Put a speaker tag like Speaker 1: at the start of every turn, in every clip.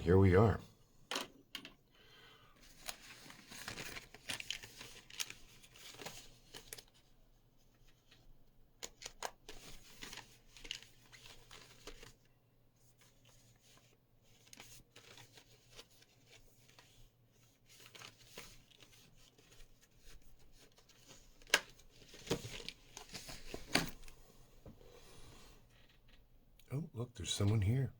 Speaker 1: here we are. Oh, look, there's someone here.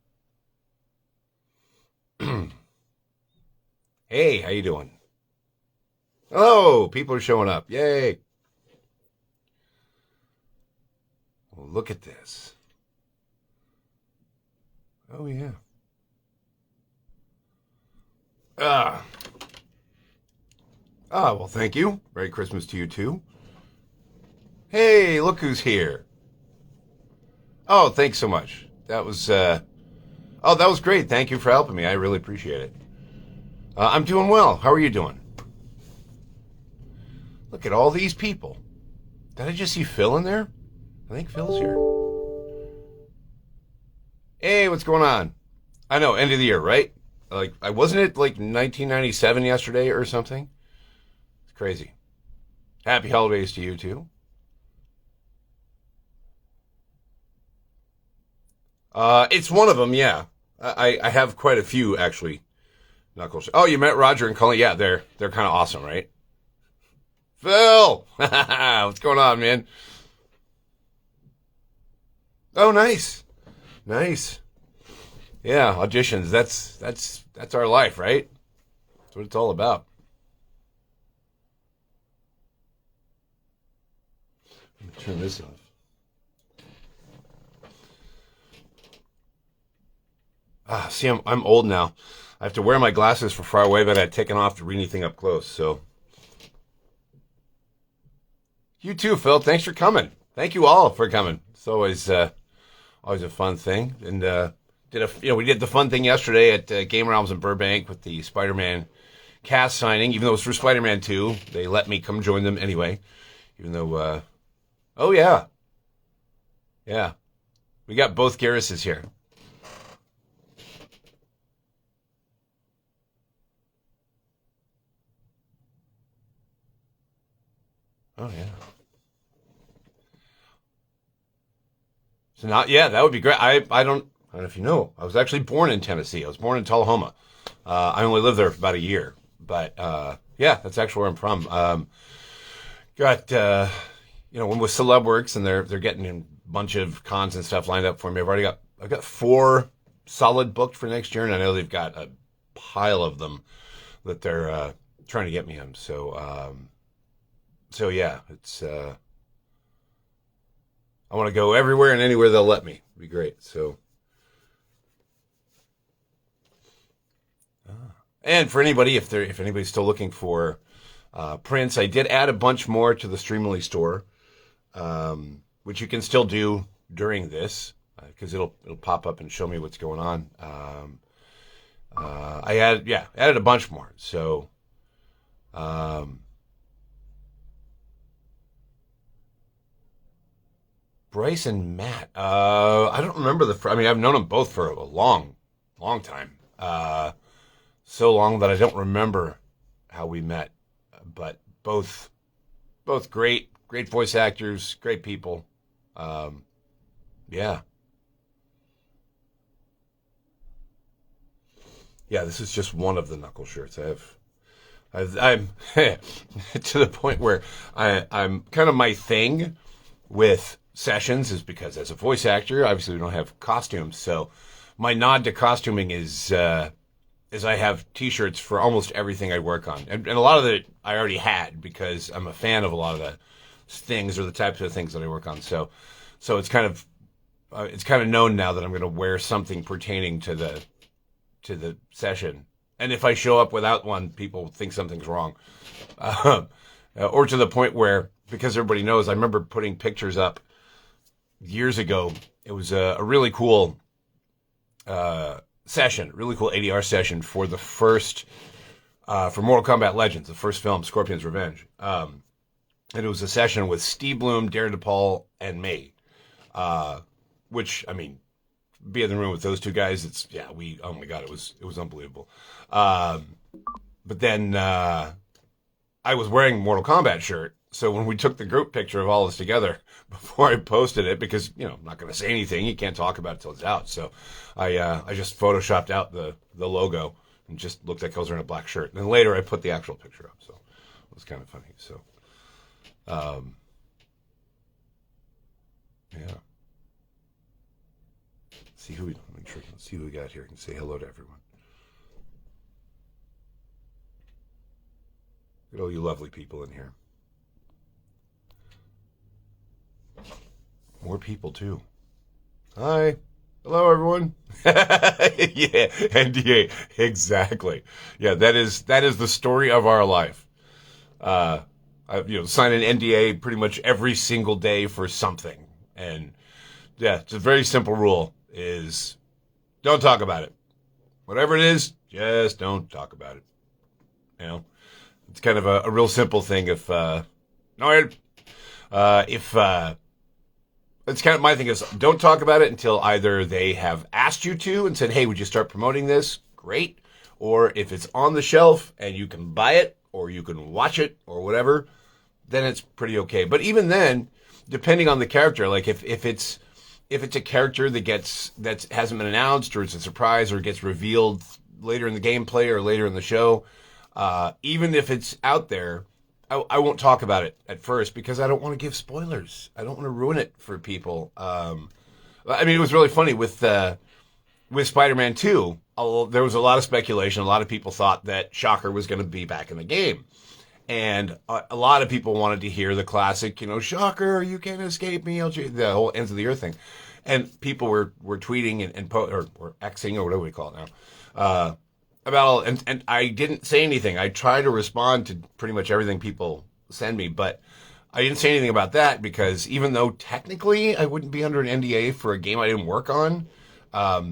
Speaker 1: Hey, how you doing? Oh, people are showing up. Yay. Well, look at this. Oh, yeah. Well, thank you. Merry Christmas to you, too. Hey, look who's here. Oh, thanks so much. That was great. Thank you for helping me. I really appreciate it. I'm doing well. How are you doing? Look at all these people. Did I just see Phil in there? I think Phil's here. Hey, what's going on? I know, end of the year, right? Like, wasn't it like 1997 yesterday or something? It's crazy. Happy holidays to you, too. It's one of them, yeah. I have quite a few, actually. Knuckles. Oh, you met Roger and Colleen? Yeah, they're kind of awesome, right? Phil! What's going on, man? Oh, nice. Nice. Yeah, auditions. That's our life, right? That's what it's all about. Let me turn this off. See, I'm old now. I have to wear my glasses for far away, but I had taken off to read anything up close. So, you too, Phil. Thanks for coming. Thank you all for coming. It's always a fun thing. And we did the fun thing yesterday at Game Realms in Burbank with the Spider-Man cast signing. Even though it was for Spider-Man 2, they let me come join them anyway. Even though, oh yeah, yeah, we got both Garruses here. Oh yeah. So now, yeah, that would be great. I don't know if you know. I was actually born in Tennessee. I was born in Tullahoma. I only lived there for about a year, but yeah, that's actually where I'm from. Got when with Celebworks and they're getting a bunch of cons and stuff lined up for me. I've got 4 solid booked for next year, and I know they've got a pile of them that they're trying to get me in. So yeah, it's I want to go everywhere and anywhere they'll let me. It'd be great. So, and for anybody, if anybody's still looking for prints, I did add a bunch more to the Streamily store, which you can still do during this because it'll pop up and show me what's going on. I added a bunch more. So. Bryce and Matt. I don't remember I've known them both for a long, long time. So long that I don't remember how we met. But both great voice actors, great people. Yeah. Yeah, this is just one of the knuckle shirts. I'm to the point where I'm kind of my thing with sessions is because as a voice actor, obviously we don't have costumes. So my nod to costuming is I have t-shirts for almost everything I work on. And a lot of it I already had because I'm a fan of a lot of the things or the types of things that I work on. So it's kind of known now that I'm going to wear something pertaining to the session. And if I show up without one, people think something's wrong. Or to the point where, because everybody knows, I remember putting pictures up years ago. It was a really cool session, really cool ADR session for the first, for Mortal Kombat Legends, the first film, Scorpion's Revenge. And it was a session with Steve Bloom, Darren DePaul, and me. Which, I mean, be in the room with those two guys. Oh my God, it was unbelievable. But then I was wearing Mortal Kombat shirt. So when we took the group picture of all this together, before I posted it, because, I'm not going to say anything. You can't talk about it till it's out. So I just photoshopped out the logo and just looked like I was wearing a black shirt. And then later I put the actual picture up. So it was kind of funny. So, yeah. See who we got here. I can say hello to everyone. Look at all you lovely people in here. More people too. Hi. Hello, everyone. Yeah, NDA. Exactly. Yeah, that is the story of our life. I sign an NDA pretty much every single day for something. And yeah, it's a very simple rule is don't talk about it. Whatever it is, just don't talk about it. It's kind of a real simple thing. It's kind of my thing is don't talk about it until either they have asked you to and said, hey, would you start promoting this? Great. Or if it's on the shelf and you can buy it or you can watch it or whatever, then it's pretty okay. But even then, depending on the character, like if it's a character that hasn't been announced or it's a surprise or gets revealed later in the gameplay or later in the show, even if it's out there, I won't talk about it at first because I don't want to give spoilers. I don't want to ruin it for people. It was really funny with Spider-Man 2. There was a lot of speculation. A lot of people thought that Shocker was going to be back in the game. And a lot of people wanted to hear the classic, Shocker, you can't escape me, the whole ends of the earth thing. And people were tweeting or Xing or whatever we call it now, and I didn't say anything. I try to respond to pretty much everything people send me, but I didn't say anything about that because even though technically I wouldn't be under an NDA for a game I didn't work on, I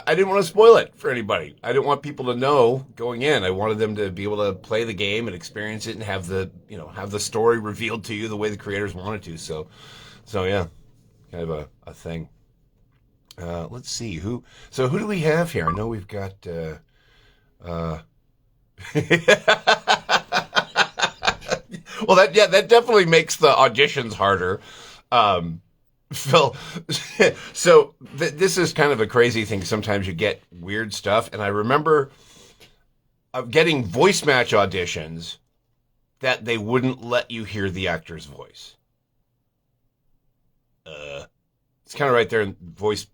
Speaker 1: didn't want to spoil it for anybody. I didn't want people to know going in. I wanted them to be able to play the game and experience it and have the story revealed to you the way the creators wanted to. So yeah, kind of a thing. Let's see who do we have here? I know we've got, well, that definitely makes the auditions harder. Phil, so this is kind of a crazy thing. Sometimes you get weird stuff, and I remember getting voice match auditions that they wouldn't let you hear the actor's voice. It's kind of right there in voice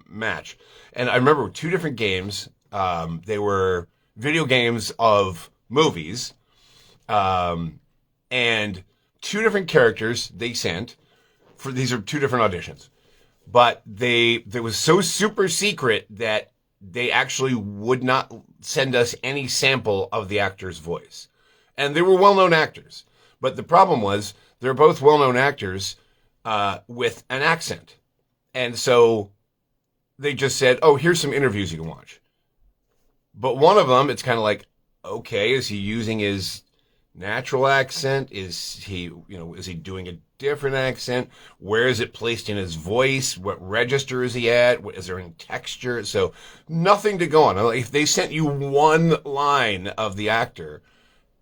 Speaker 1: match. And I remember 2 different games. They were video games of movies, and 2 different characters they sent. These are 2 different auditions, but they was so super secret that they actually would not send us any sample of the actor's voice. And they were well-known actors, but the problem was they're both well-known actors with an accent. And so they just said, oh, here's some interviews you can watch. But one of them, it's kind of like, okay, is he using his natural accent? Is he doing a different accent? Where is it placed in his voice? What register is he at? Is there any texture? So nothing to go on. If they sent you one line of the actor,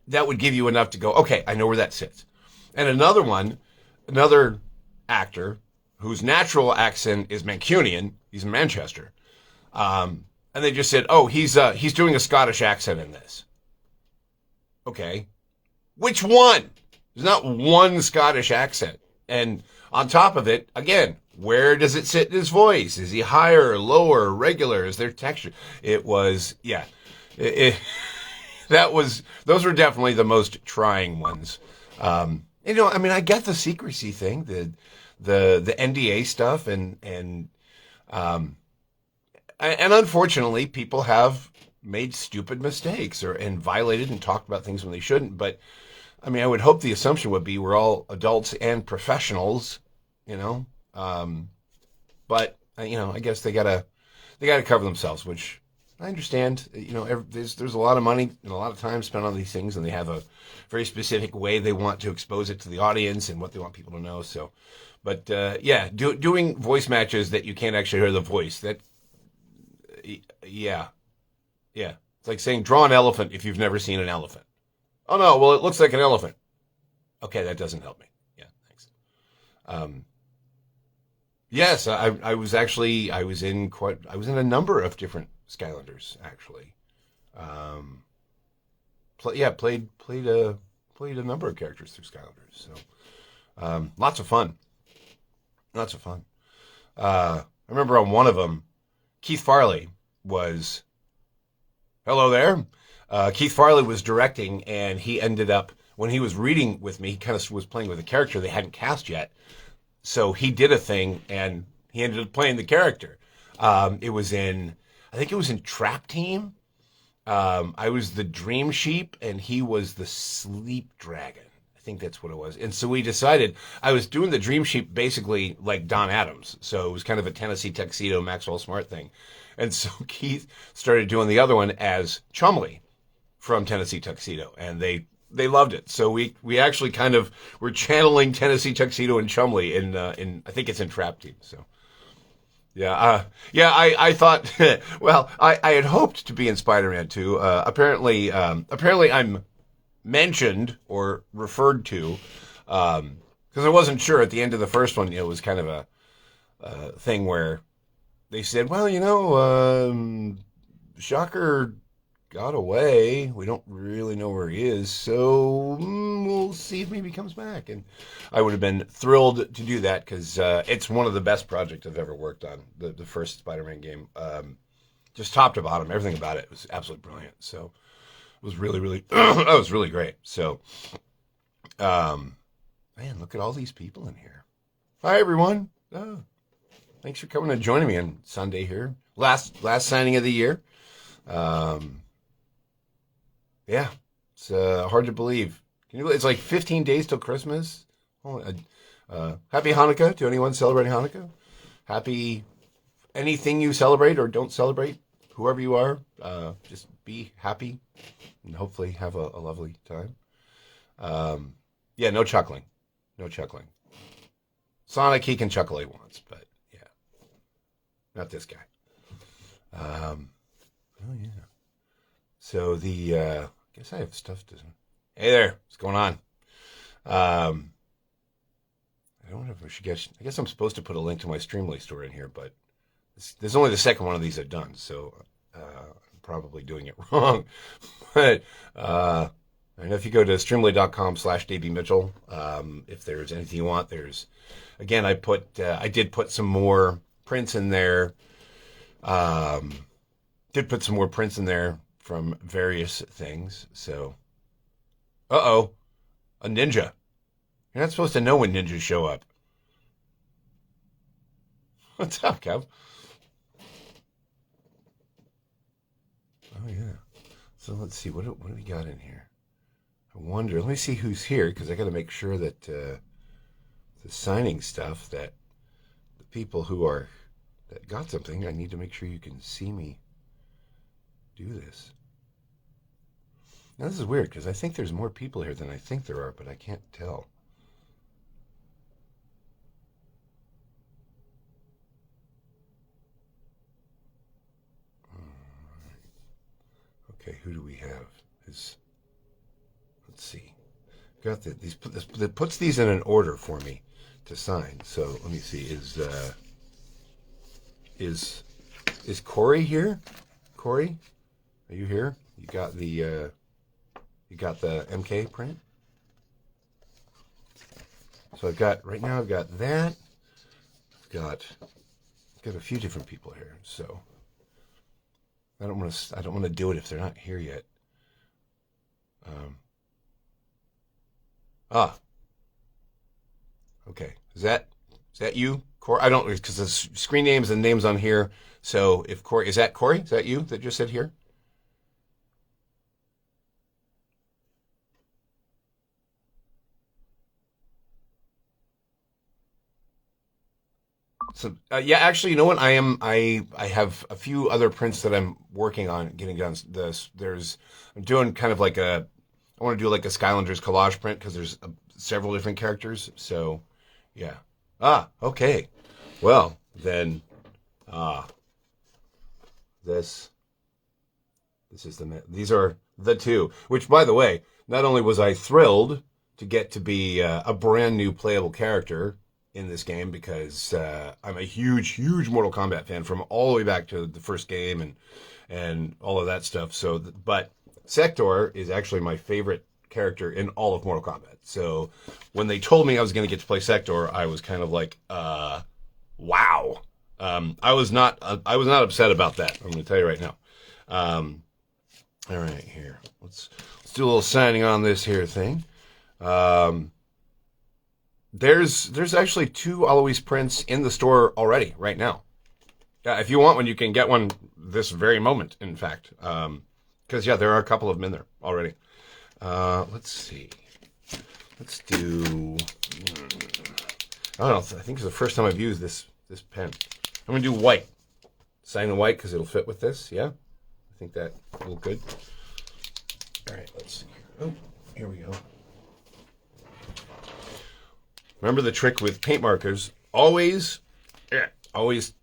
Speaker 1: that would give you enough to go, okay, I know where that sits. And another actor whose natural accent is Mancunian, he's in Manchester, and they just said, oh, he's doing a Scottish accent in this. Okay. Which one? There's not one Scottish accent. And on top of it, again, where does it sit in his voice? Is he higher, lower, regular? Is there texture? It was, yeah. Those were definitely the most trying ones. I get the secrecy thing, the NDA stuff, and unfortunately, people have made stupid mistakes and violated and talked about things when they shouldn't. But I would hope the assumption would be we're all adults and professionals, but I guess they gotta cover themselves, which I understand. There's a lot of money and a lot of time spent on these things, and they have a very specific way they want to expose it to the audience and what they want people to know. So, but yeah, doing voice matches that you can't actually hear the voice. Yeah, yeah. It's like saying draw an elephant if you've never seen an elephant. Oh no, well it looks like an elephant. Okay, that doesn't help me. Yeah, thanks. Um, yes, I was in a number of different Skylanders actually. Um, played a number of characters through Skylanders. So lots of fun, lots of fun. I remember on one of them, Keith Farley was hello there. Keith Farley was directing, and he ended up when he was reading with me. He kind of was playing with a character they hadn't cast yet, so he did a thing, and he ended up playing the character. It was in, I think it was in Trap Team. I was the Dream Sheep, and he was the Sleep Dragon. I think that's what it was. And so we decided, I was doing the Dream Sheep basically like Don Adams. So it was kind of a Tennessee Tuxedo, Maxwell Smart thing. And so Keith started doing the other one as Chumley from Tennessee Tuxedo. And they loved it. So we actually kind of were channeling Tennessee Tuxedo and Chumley in I think it's in Trap Team. So. I thought, well, I had hoped to be in Spider-Man 2. Apparently I'm mentioned or referred to, because I wasn't sure at the end of the first one. It was kind of a thing where they said, well, Shocker got away. We don't really know where he is, so we'll see if maybe he comes back. And I would have been thrilled to do that because it's one of the best projects I've ever worked on. The first Spider-Man game, just top to bottom, everything about it was absolutely brilliant. So it was really, really, that was really great. So, man, look at all these people in here. Hi, everyone. Thanks for coming and joining me on Sunday here. Last signing of the year. Yeah, it's hard to believe. It's like 15 days till Christmas. Happy Hanukkah to anyone celebrating Hanukkah. Happy anything you celebrate or don't celebrate, whoever you are. Just be happy and hopefully have a lovely time. Yeah, no chuckling. No chuckling. Sonic, he can chuckle he wants, but yeah, not this guy. Oh, yeah. So I guess I have stuff to. Hey there, what's going on? I don't know if I should guess. I guess I'm supposed to put a link to my Streamily store in here, but there's only the second one of these I've done, so I'm probably doing it wrong. But I know if you go to streamily.com/DBMitchell, if there's anything you want, again, I did put some more prints in there. Did put some more prints in there from various things. So, a ninja. You're not supposed to know when ninjas show up. What's up, Kev? Oh yeah. So let's see, what do we got in here? I wonder. Let me see who's here because I got to make sure that the signing stuff, that the people that got something, I need to make sure you can see me do this. Now this is weird because I think there's more people here than I think there are, but I can't tell. Okay, who do we have? Let's see. Got that puts these in an order for me to sign. So let me see. Is Corey here? Corey, are you here? You got the MK print. So I've got that. I've got a few different people here. So I don't want to do it if they're not here yet. Okay. Is that you, Corey? I don't, because the screen names and names on here. So if Corey, is that Corey? Is that you that just said here? So yeah, actually, you know what? I have a few other prints that I'm working on getting done. I'm doing kind of like I want to do like a Skylanders collage print because there's several different characters. So yeah. Okay. Well then, ah, this this is these are the two. Which, by the way, not only was I thrilled to get to be a brand new playable character in this game because I'm a huge Mortal Kombat fan from all the way back to the first game and all of that stuff. So, but Sector is actually my favorite character in all of Mortal Kombat. So when they told me I was going to get to play Sector, I was kind of like, wow. I was not upset about that. I'm going to tell you right now. All right, here. Let's do a little signing on this here thing. There's actually 2 Alois prints in the store already right now. Yeah, if you want one, you can get one this very moment. In fact, because yeah, there are a couple of them in there already. Let's see. Let's do. I don't know. I think it's the first time I've used this pen. I'm gonna do white. Sign in white because it'll fit with this. Yeah, I think that will look good. All right, let's see. Oh, here we go. Remember the trick with paint markers. Always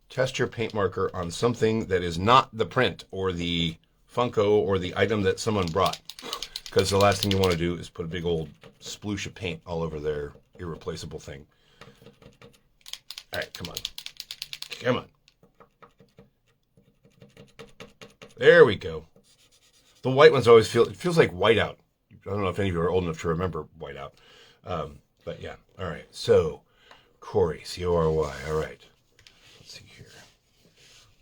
Speaker 1: test your paint marker on something that is not the print or the Funko or the item that someone brought. Because the last thing you want to do is put a big old sploosh of paint all over their irreplaceable thing. All right, come on. Come on. There we go. The white ones always feels like whiteout. I don't know if any of you are old enough to remember whiteout. But yeah, all right. So, Cory, C-O-R-Y. All right. Let's see here.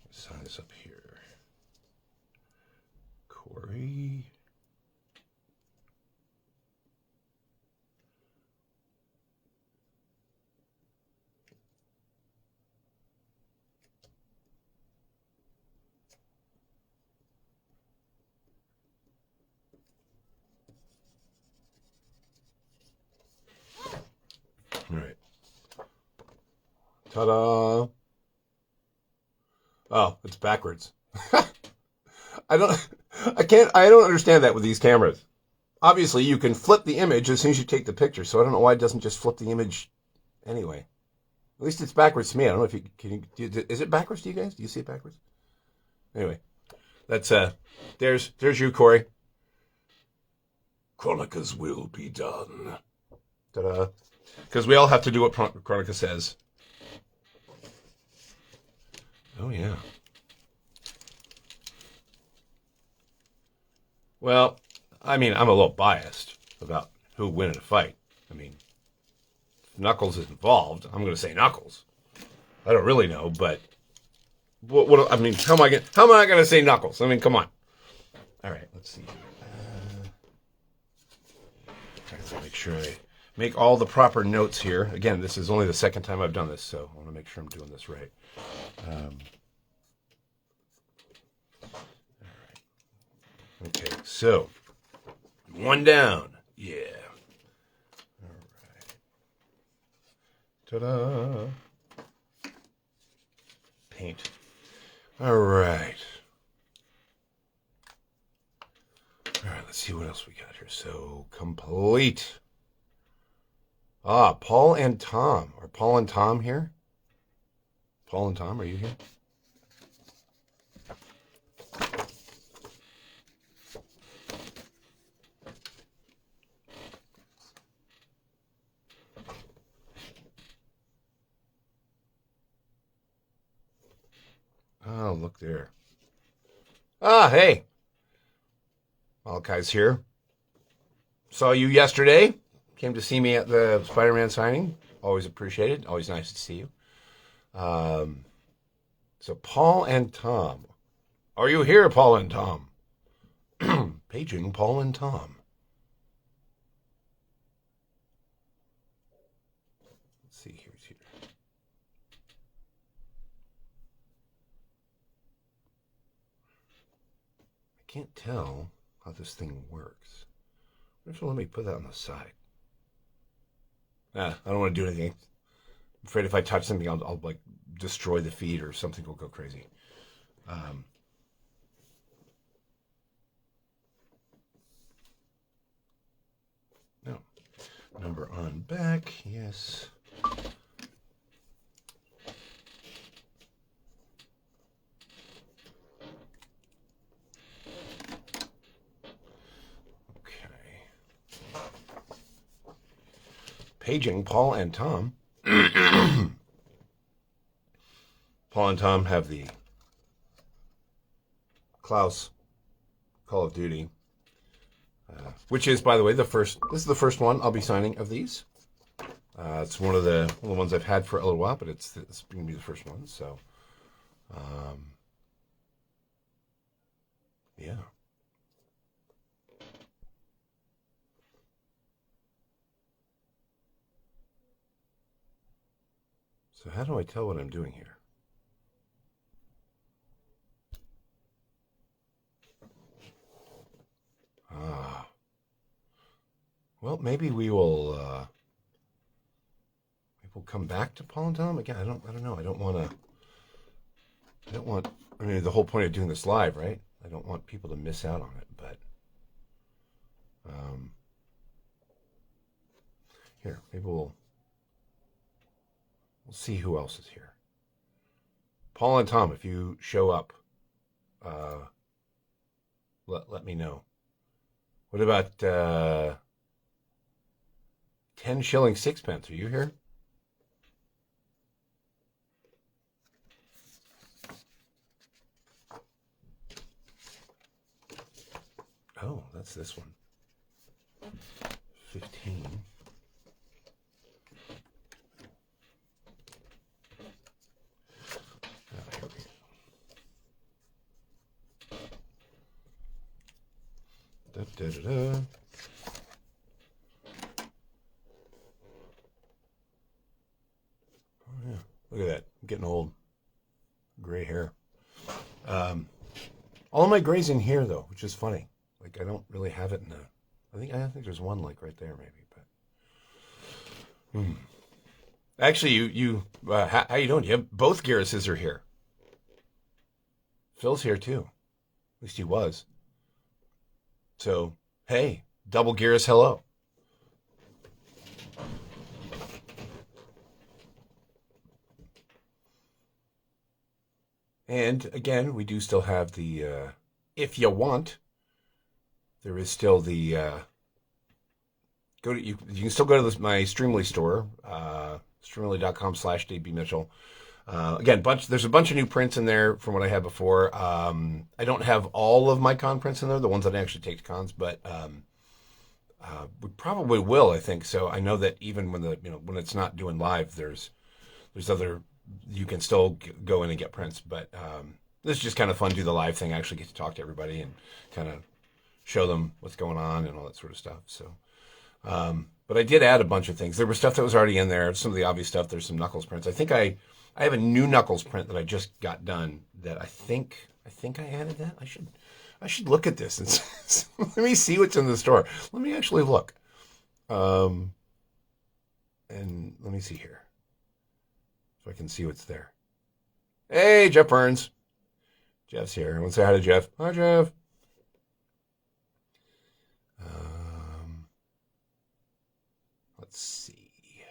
Speaker 1: Let's sign this up here. Cory. All right. Ta-da! Oh, it's backwards. I don't understand that with these cameras. Obviously, you can flip the image as soon as you take the picture, so I don't know why it doesn't just flip the image anyway. At least it's backwards to me. I don't know if is it backwards to you guys? Do you see it backwards? Anyway, that's there's you, Cory. Chronica's will be done. Ta-da. Because we all have to do what Chronica says. Oh, yeah. Well, I mean, I'm a little biased about who would win in a fight. I mean, if Knuckles is involved, I'm going to say Knuckles. I don't really know, but I mean, how am I going to say Knuckles? I mean, come on. All right, let's see. Trying to make sure I make all the proper notes here. Again, this is only the second time I've done this, so I want to make sure I'm doing this right. All right. Okay, so 1 down. Yeah. All right. Ta-da. Paint. All right. All right, let's see what else we got here. So, complete. Paul and Tom. Are Paul and Tom here? Paul and Tom, are you here? Oh, look there. Hey. Malachi's here. Saw you yesterday. Came to see me at the Spider-Man signing. Always appreciated. Always nice to see you. So Paul and Tom. Are you here, Paul and Tom? Paging Paul and Tom. Let's see, here's here. I can't tell how this thing works. Let me put that on the side. I don't want to do anything. afraid if I touch something, I'll like destroy the feed or something will go crazy. No. Number on back, yes. Paging Paul and Tom. Paul and Tom have the Klaus Call of Duty, which is, by the way, this is the first one I'll be signing of these. It's one of the ones I've had for a little while, but it's going to be the first one. So, yeah. So how do I tell what I'm doing here? Well, maybe we'll come back to Paul and Tom again. I don't know. I mean, the whole point of doing this live, right? I don't want people to miss out on it, but here, maybe we'll see who else is here. Paul and Tom, if you show up, let me know. What about 10 shillings, sixpence? Are you here? Oh, that's this one. 15. Da, da, da, da. Oh, yeah. Look at that. I'm getting old. Gray hair. All of my gray's in here, though, which is funny. Like, I don't really have it in the... I think there's one, like, right there, maybe, but... Actually, how you doing? You have both Garruses are here. Phil's here, too. At least he was. So, hey, double Garrus, hello. And again, we do still have the, if you want, there is still the, you can still go to my Streamily store, streamily.com/DB Mitchell. Again, there's a bunch of new prints in there from what I had before. I don't have all of my con prints in there, the ones that I actually take to cons, but we probably will, I think. So I know that even when it's not doing live, there's other, you can still go in and get prints. But this is just kind of fun to do the live thing. I actually get to talk to everybody and kind of show them what's going on and all that sort of stuff. So, but I did add a bunch of things. There was stuff that was already in there. Some of the obvious stuff. There's some Knuckles prints. I think I have a new Knuckles print that I just got done that I think I added that. I should look at this and let me see what's in the store. Let me actually look. And let me see here. So I can see what's there. Hey, Jeff Burns. Jeff's here. I want to say hi to Jeff. Hi, Jeff. Let's see.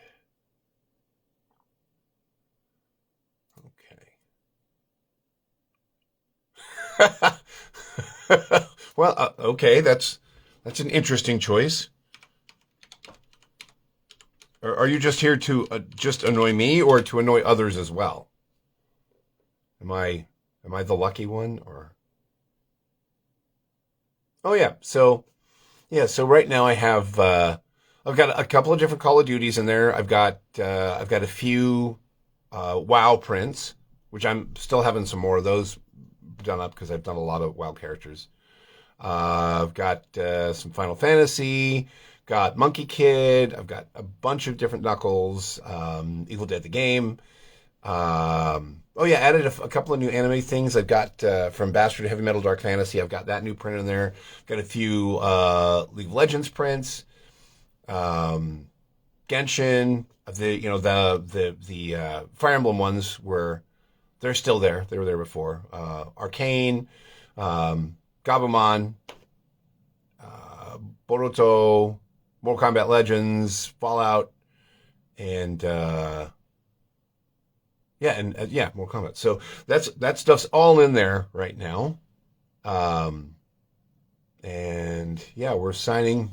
Speaker 1: Okay. Well, okay, that's an interesting choice. Are you just here to just annoy me or to annoy others as well? Am I the lucky one or? Oh yeah. So right now I have I've got a couple of different Call of Duties in there. I've got a few WoW prints, which I'm still having some more of those done up because I've done a lot of WoW characters. I've got some Final Fantasy. Got Monkey Kid. I've got a bunch of different Knuckles. Evil Dead the game. Added a couple of new anime things. I've got from Bastard to Heavy Metal Dark Fantasy. I've got that new print in there. Got a few League of Legends prints. Genshin, the Fire Emblem ones they're still there. They were there before. Arcane, Gabumon, Boruto, Mortal Kombat Legends, Fallout, and Mortal Kombat. So that stuff's all in there right now. And yeah, we're signing.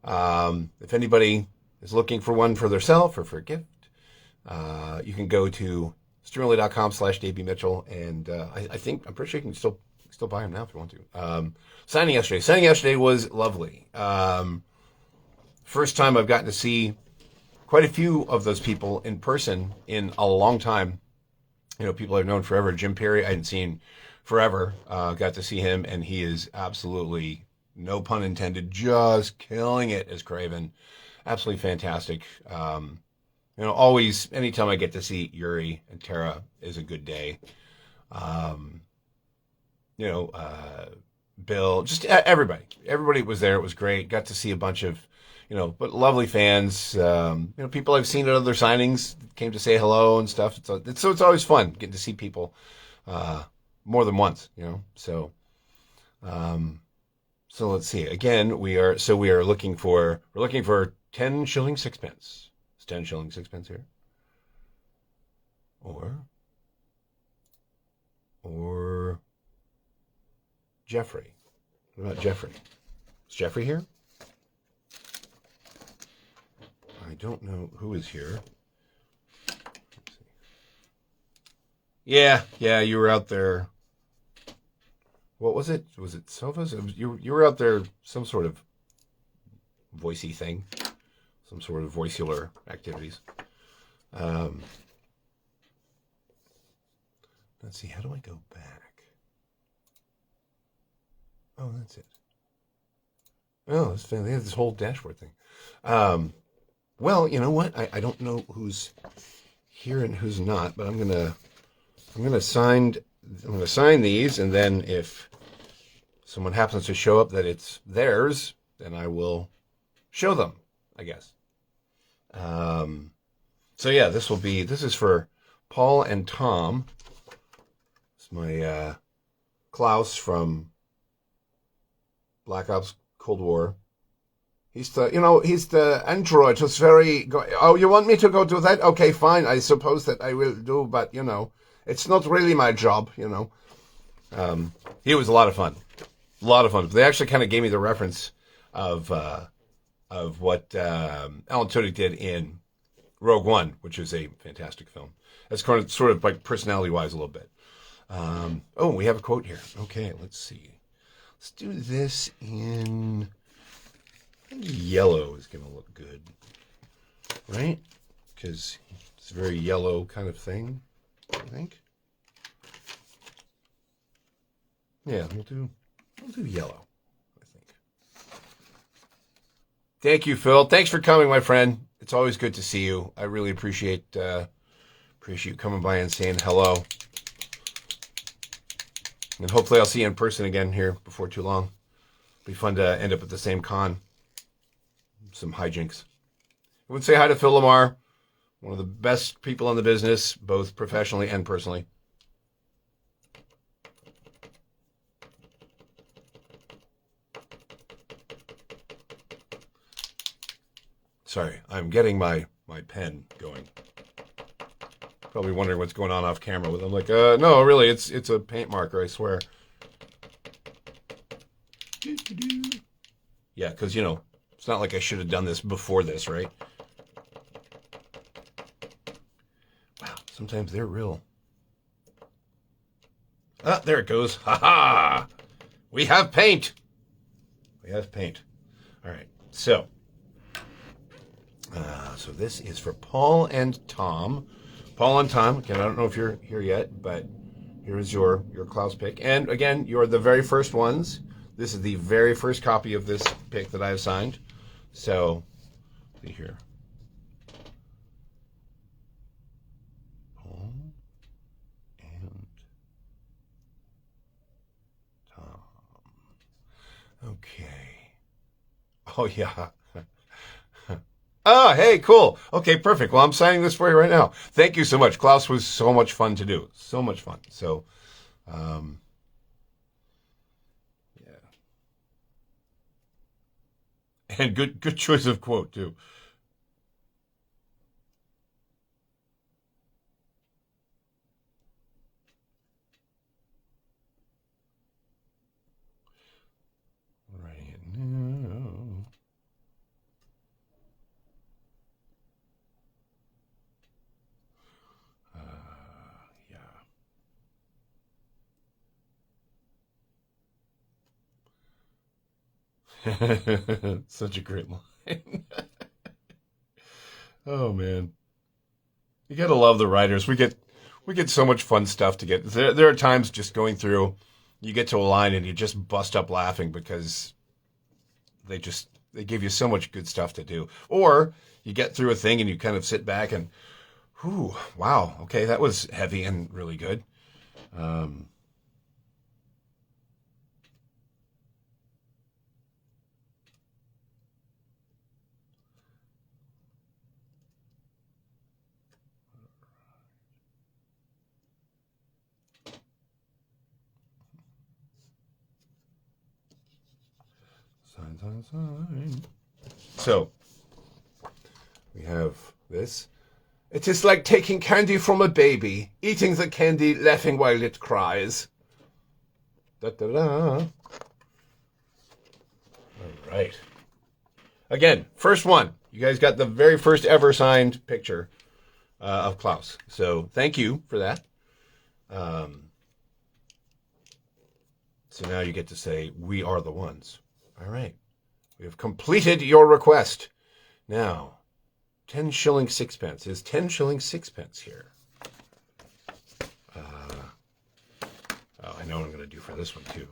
Speaker 1: If anybody is looking for one for themselves or for a gift, you can go to streamily.com/DaveBMitchell, and I'm pretty sure you can still buy them now if you want to. Signing yesterday was lovely. First time I've gotten to see quite a few of those people in person in a long time. People I've known forever. Jim Perry, I hadn't seen forever. Got to see him, and he is absolutely, no pun intended, just killing it as Craven. Absolutely fantastic. Always, anytime I get to see Yuri and Tara is a good day. Bill, just everybody. Everybody was there. It was great. Got to see a bunch of, but lovely fans. People I've seen at other signings came to say hello and stuff. So it's always fun getting to see people more than once. So let's see. Again, we're looking for 10 shilling sixpence. It's 10 shilling sixpence here. Or Jeffrey. What about Jeffrey? Is Jeffrey here? I don't know who is here. Let's see. Yeah, you were out there. What was it? Was it sofas? You were out there, some sort of voicey thing, some sort of voicular activities. Let's see. How do I go back? Oh, that's it. Oh, that's fantastic. They have this whole dashboard thing. Well, you know what? I don't know who's here and who's not, but I'm gonna sign these, and then if someone happens to show up that it's theirs, then I will show them, I guess. So yeah, this is for Paul and Tom. It's my Klaus from Black Ops Cold War. He's the android who's very... Oh, you want me to go do that? Okay, fine. I suppose that I will do, but, it's not really my job, He was a lot of fun. A lot of fun. They actually kind of gave me the reference of what Alan Tudyk did in Rogue One, which is a fantastic film. That's kind of sort of like personality-wise a little bit. We have a quote here. Okay, let's see. Let's do this in... I think yellow is going to look good, right? Because it's a very yellow kind of thing, I think. Yeah, we'll do yellow, I think. Thank you, Phil. Thanks for coming, my friend. It's always good to see you. I really appreciate you coming by and saying hello. And hopefully I'll see you in person again here before too long. It'll be fun to end up at the same con. Some hijinks. I would say hi to Phil Lamar, one of the best people in the business, both professionally and personally. Sorry, I'm getting my pen going. Probably wondering what's going on off camera with them. Like, no, really, it's a paint marker, I swear. Yeah, because, it's not like I should have done this before this, right? Wow, sometimes they're real. Ah, there it goes. Ha ha! We have paint. All right, so this is for Paul and Tom. Paul and Tom, again, I don't know if you're here yet, but here is your Klaus pick. And again, you're the very first ones. This is the very first copy of this pick that I have signed. So, see here. Paul and Tom. Okay. Oh, yeah. Oh, hey, cool. Okay, perfect. Well, I'm signing this for you right now. Thank you so much. Klaus was so much fun to do. So much fun. So, um, yeah. And good choice of quote, too. Right now. Yeah. Such a great line. Oh man, you gotta love the writers. We get so much fun stuff to get. There are times just going through, you get to a line and you just bust up laughing because they give you so much good stuff to do. Or you get through a thing and you kind of sit back and, whew, wow, okay, that was heavy and really good. Um, sign, sign, sign. So we have this. It is like taking candy from a baby, eating the candy, laughing while it cries. Da da da. All right. Again, first one. You guys got the very first ever signed picture of Klaus. So thank you for that. Um, so now you get to say, we are the ones. All right. We have completed your request. Now, 10 shilling sixpence. Is 10 shilling sixpence here? Oh, I know what I'm going to do for this one, too.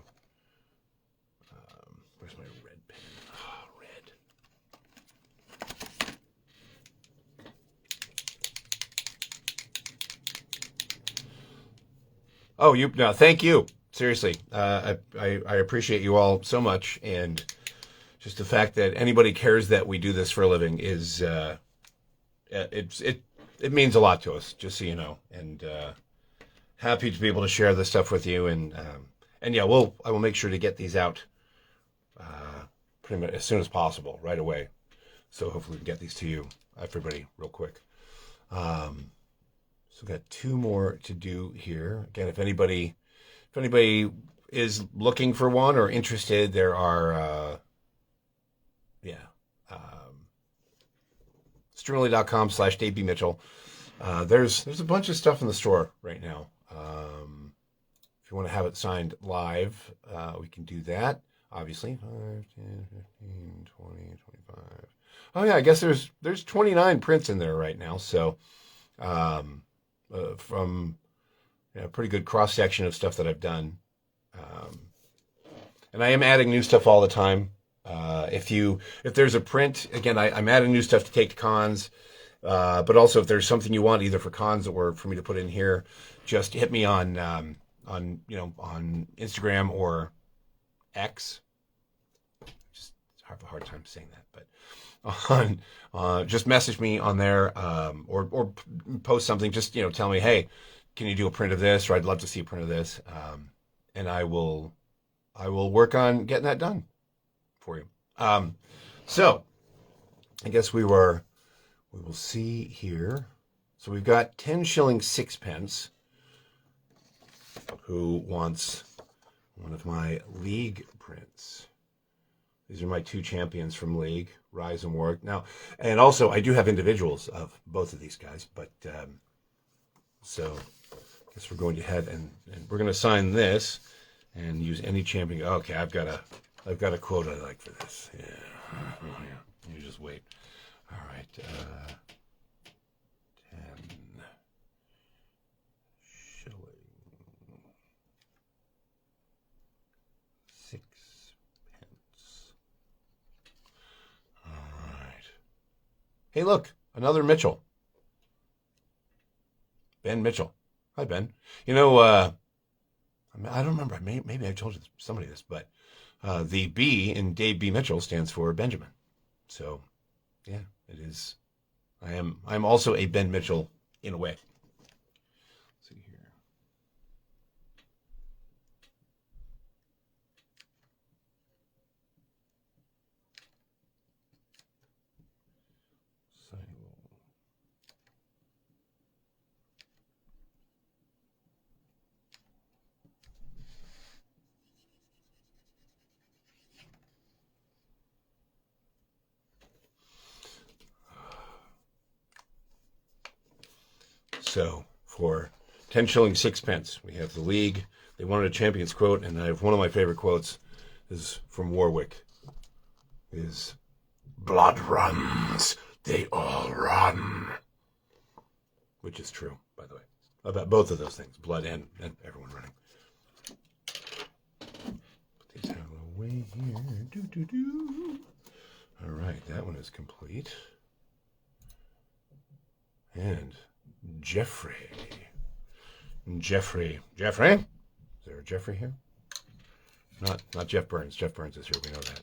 Speaker 1: Where's my red pen? Oh, red. Oh, no, thank you. Seriously, I appreciate you all so much, and just the fact that anybody cares that we do this for a living is it means a lot to us. Just so you know, and happy to be able to share this stuff with you, and yeah, I will make sure to get these out pretty much as soon as possible, right away. So hopefully we can get these to you, everybody, real quick. So we've got two more to do here. Again, if anybody is looking for one or interested, there are, yeah, streamily.com/Dave B. Mitchell. There's a bunch of stuff in the store right now. If you want to have it signed live, we can do that. Obviously, 5, 10, 15, 20, 25. Oh yeah, I guess there's 29 prints in there right now. So, from a pretty good cross section of stuff that I've done. Um, and I am adding new stuff all the time. If there's a print, again, I'm adding new stuff to take to cons. But also if there's something you want either for cons or for me to put in here, just hit me on Instagram or X. Just have a hard time saying that, but just message me on there, or post something. Just tell me, hey, can you do a print of this? Or I'd love to see a print of this, and I will work on getting that done for you. So I guess we will see here. So we've got 10 shilling sixpence. Who wants one of my League prints? These are my two champions from League, Rise and Warwick. Now, and also I do have individuals of both of these guys, but so I guess we're going ahead and we're going to sign this and use any champion. Okay, I've got a quote I like for this. Yeah, you just wait. All right, 10 shilling sixpence. All right. Hey, look, another Mitchell. Ben Mitchell. Hi, Ben. I don't remember. Maybe I told somebody this, but the B in Dave B. Mitchell stands for Benjamin. So, yeah, It is. I'm also a Ben Mitchell in a way. Let's see here. So for 10 shillings, 6 pence, we have the league. They wanted a champion's quote, and I have one of my favorite quotes is from Warwick. Is blood runs, they all run. Which is true, by the way. About both of those things, blood and everyone running. Put these out of the way here. All right, that one is complete. And Jeffrey. Is there a Jeffrey here? Not Jeff Burns. Jeff Burns is here. We know that.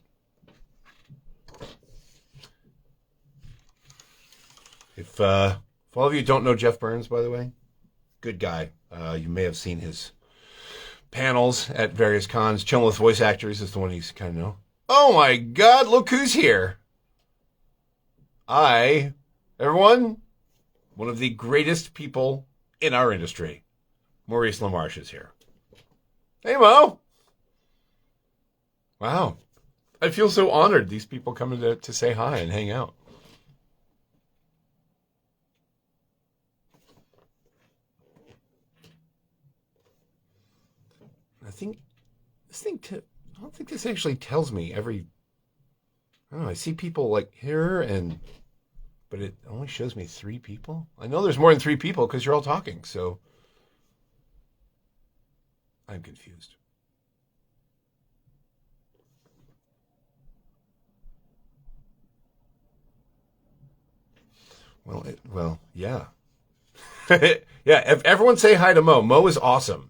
Speaker 1: If all of you don't know Jeff Burns, by the way, good guy. You may have seen his panels at various cons. Chilling with Voice Actors is the one he's kind of know. Oh my God! Look who's here. Everyone. One of the greatest people in our industry, Maurice LaMarche, is here. Hey, Mo. Wow. I feel so honored these people coming to say hi and hang out. I don't think this actually tells me I don't know, I see people like here but it only shows me 3 people. I know there's more than 3 people because you're all talking, so I'm confused. Well, yeah. Yeah, everyone say hi to Mo. Mo is awesome.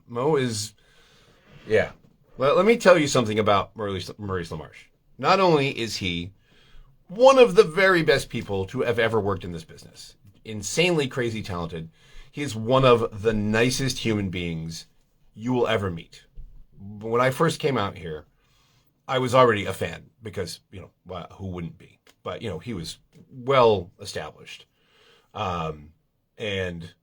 Speaker 1: Yeah. Well, let me tell you something about Maurice LaMarche. Not only is he one of the very best people to have ever worked in this business. Insanely crazy talented. He is one of the nicest human beings you will ever meet. When I first came out here, I was already a fan because, who wouldn't be? But, he was well established. And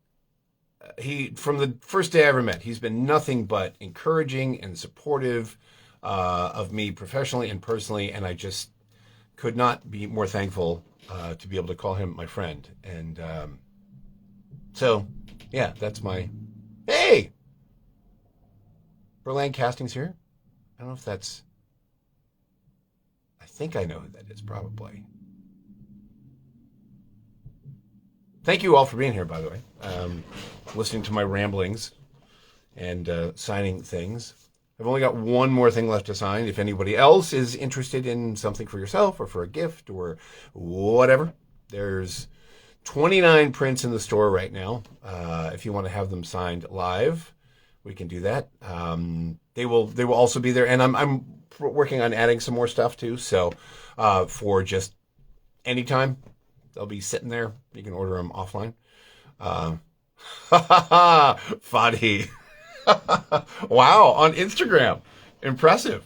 Speaker 1: he, from the first day I ever met, he's been nothing but encouraging and supportive of me professionally and personally, and I just could not be more thankful to be able to call him my friend. And so, yeah, that's my... Hey! Berlin Casting's here. I don't know if that's... I think I know who that is, probably. Thank you all for being here, by the way. Listening to my ramblings and signing things. I've only got one more thing left to sign. If anybody else is interested in something for yourself or for a gift or whatever, there's 29 prints in the store right now. If you want to have them signed live, we can do that. They will also be there, and I'm working on adding some more stuff too. So for just any time, they'll be sitting there. You can order them offline. Fadi. Wow, on Instagram. Impressive.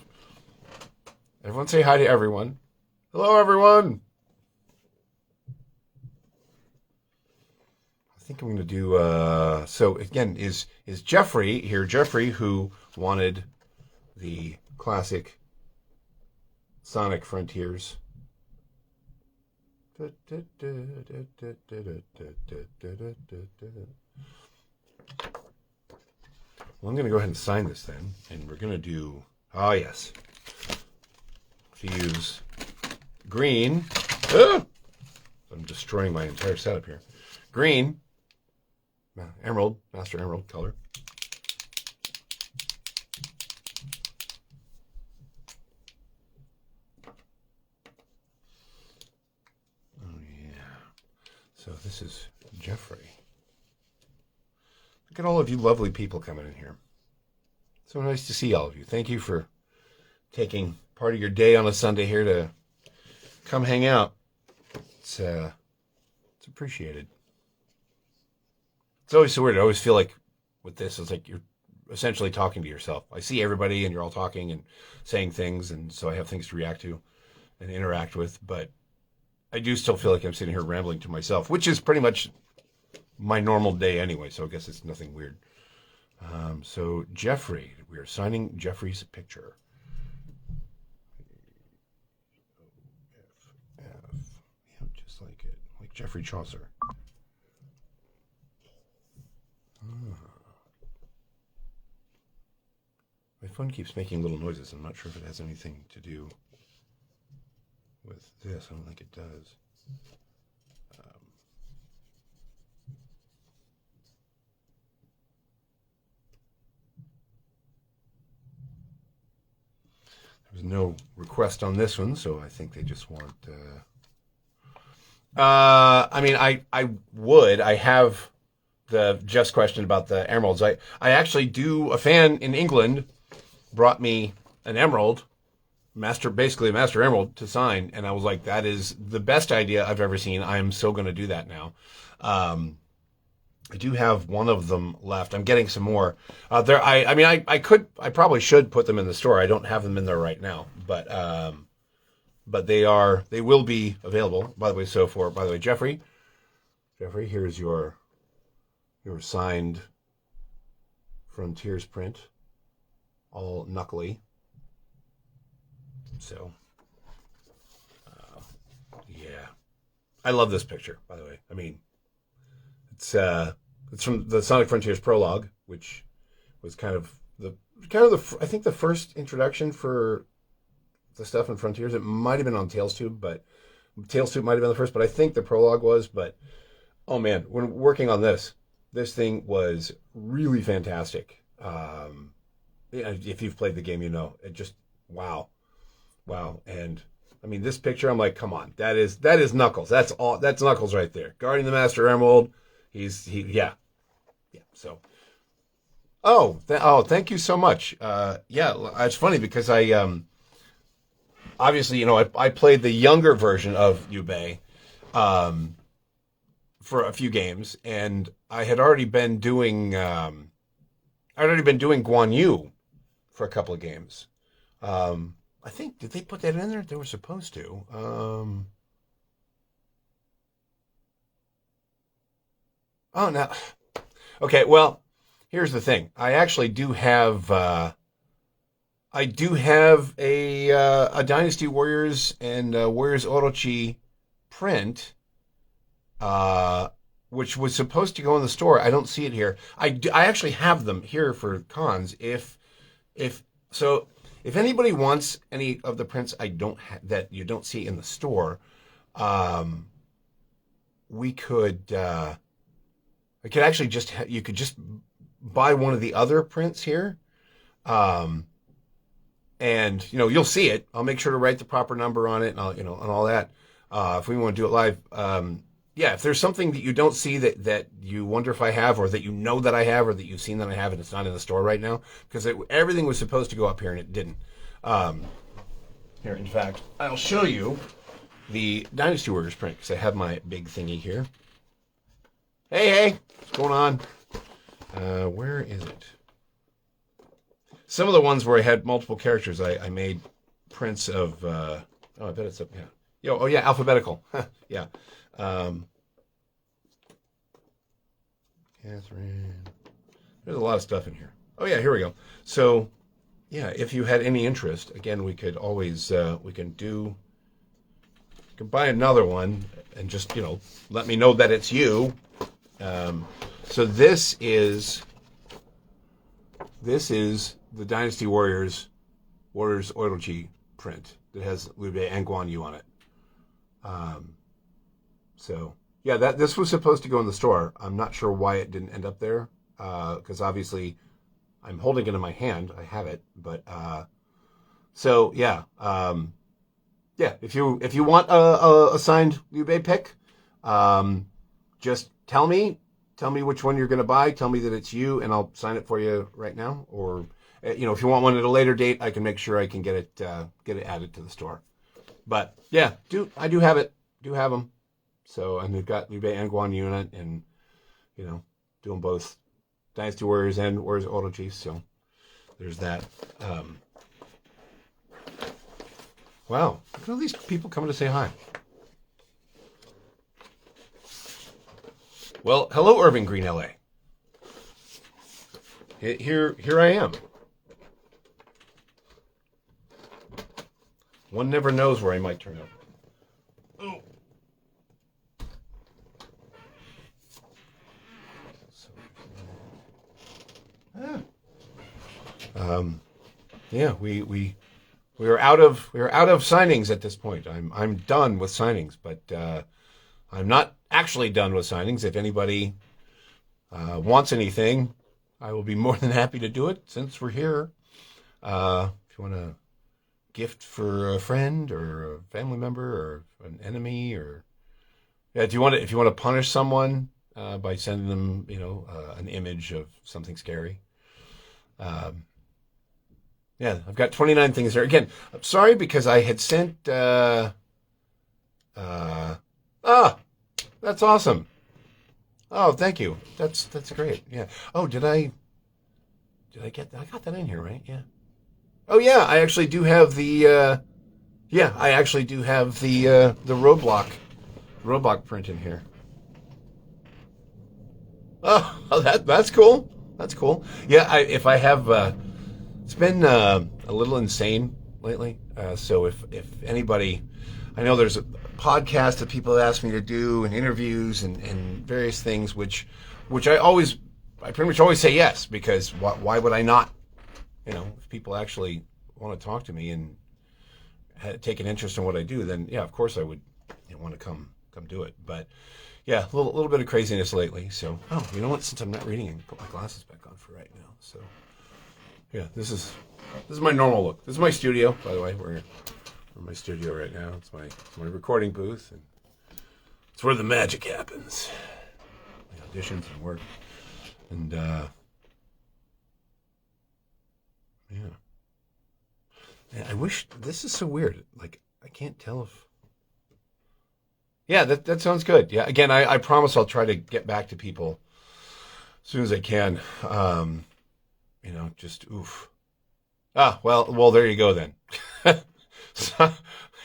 Speaker 1: Everyone say hi to everyone. Hello, everyone. I think I'm going to do... so, again, is Jeffrey here. Jeffrey, who wanted the classic Sonic Frontiers. Well, I'm going to go ahead and sign this then, and we're going to do, yes, to use green. I'm destroying my entire setup here. Green, emerald, master emerald color. Oh, yeah. So this is Jeffrey. Look at all of you lovely people coming in here. So nice to see all of you. Thank you for taking part of your day on a Sunday here to come hang out. it's appreciated. It's always so weird. I always feel like with this, it's like you're essentially talking to yourself. I see everybody and you're all talking and saying things, and so I have things to react to and interact with, but I do still feel like I'm sitting here rambling to myself, which is pretty much my normal day anyway, so I guess it's nothing weird. So Jeffrey, we are signing Jeffrey's picture. Yeah, just like it, like Geoffrey Chaucer. My phone keeps making little noises. I'm not sure if it has anything to do with this. I don't think it does. There's no request on this one, so I think they just want. I mean, I would. I have the Jeff's question about the emeralds. I actually do. A fan in England brought me an emerald, basically a master emerald to sign, and I was like, that is the best idea I've ever seen. I am so going to do that now. I do have one of them left. I'm getting some more. I probably should put them in the store. I don't have them in there right now, but they will be available. By the way, Jeffrey, here's your signed Frontiers print, all knuckly. So, yeah, I love this picture. By the way, I mean, it's from the Sonic Frontiers prologue, which was kind of the I think the first introduction for the stuff in Frontiers. It might have been on Tails Tube, but Tails Tube might have been the first. But I think the prologue was. But oh man, when working on this thing was really fantastic. If you've played the game, you know it just wow. And I mean, this picture, I'm like, come on, that is Knuckles. That's Knuckles right there, guarding the Master Emerald. Yeah. So, thank you so much. Yeah, it's funny because I obviously, I played the younger version of Yubei, for a few games, and I had already been doing Guan Yu for a couple of games. I think, did they put that in there? They were supposed to. Oh, no. Okay, well, here's the thing. I actually do have a Dynasty Warriors and Warriors Orochi print, which was supposed to go in the store. I don't see it here. I actually have them here for cons. If anybody wants any of the prints I don't that you don't see in the store, we could. I could actually you could just buy one of the other prints here, and you'll see it. I'll make sure to write the proper number on it, and and all that. If we want to do it live, yeah. If there's something that you don't see that you wonder if I have, or that you know that I have, or that you've seen that I have, and it's not in the store right now, because everything was supposed to go up here and it didn't. Here, in fact, I'll show you the Dynasty Warriors print because I have my big thingy here. Hey, what's going on? Where is it? Some of the ones where I had multiple characters, I made prints of. I bet it's up. Yeah. Alphabetical. Yeah. Catherine. There's a lot of stuff in here. Oh yeah, here we go. So, yeah, if you had any interest, again, we could always we can buy another one and just let me know that it's you. So this is the Dynasty Warriors Orochi print that has Liu Bei and Guan Yu on it. So yeah, this was supposed to go in the store. I'm not sure why it didn't end up there, because obviously I'm holding it in my hand. I have it, but so yeah, yeah. If you want a signed Liu Bei pick, just tell me which one you're going to buy. Tell me that it's you, and I'll sign it for you right now. Or, if you want one at a later date, I can make sure I can get it added to the store. But yeah, I do have it. Do have them. So, and they've got Liu Bei and Guan Yun and, doing both Dynasty Warriors and Warriors Auto Chiefs. So there's that. Wow. Look at all these people coming to say hi. Well, hello, Irving Green, LA. Here I am. One never knows where I might turn up. Oh. Yeah, we are out of signings at this point. I'm done with signings, but I'm not actually done with signings. If anybody wants anything, I will be more than happy to do it since we're here. If you want to gift for a friend or a family member or an enemy, or if you want to punish someone by sending them an image of something scary. Yeah, I've got 29 things there. Again, I'm sorry because I had sent that's awesome. Oh, thank you. That's great. Yeah. Oh, I got that in here, right? Yeah. Oh yeah, I actually do have the Roblox print in here. Oh, that's cool. That's cool. Yeah, if I have it's been a little insane lately. So if anybody, I know there's a podcast that people ask me to do and interviews and various things, which I pretty much always say yes, because why would I not? If people actually want to talk to me and take an interest in what I do, then yeah, of course I would want to come do it. But yeah, a little bit of craziness lately. So you know what? Since I'm not reading, I can put my glasses back on for right now. So yeah, this is my normal look. This is my studio, by the way. We're in my studio right now. It's my recording booth, and it's where the magic happens. My auditions and work, and yeah. I wish, this is so weird. Like, I can't tell if. Yeah, that sounds good. Yeah, again, I promise I'll try to get back to people as soon as I can. Just oof. Well, there you go then. So,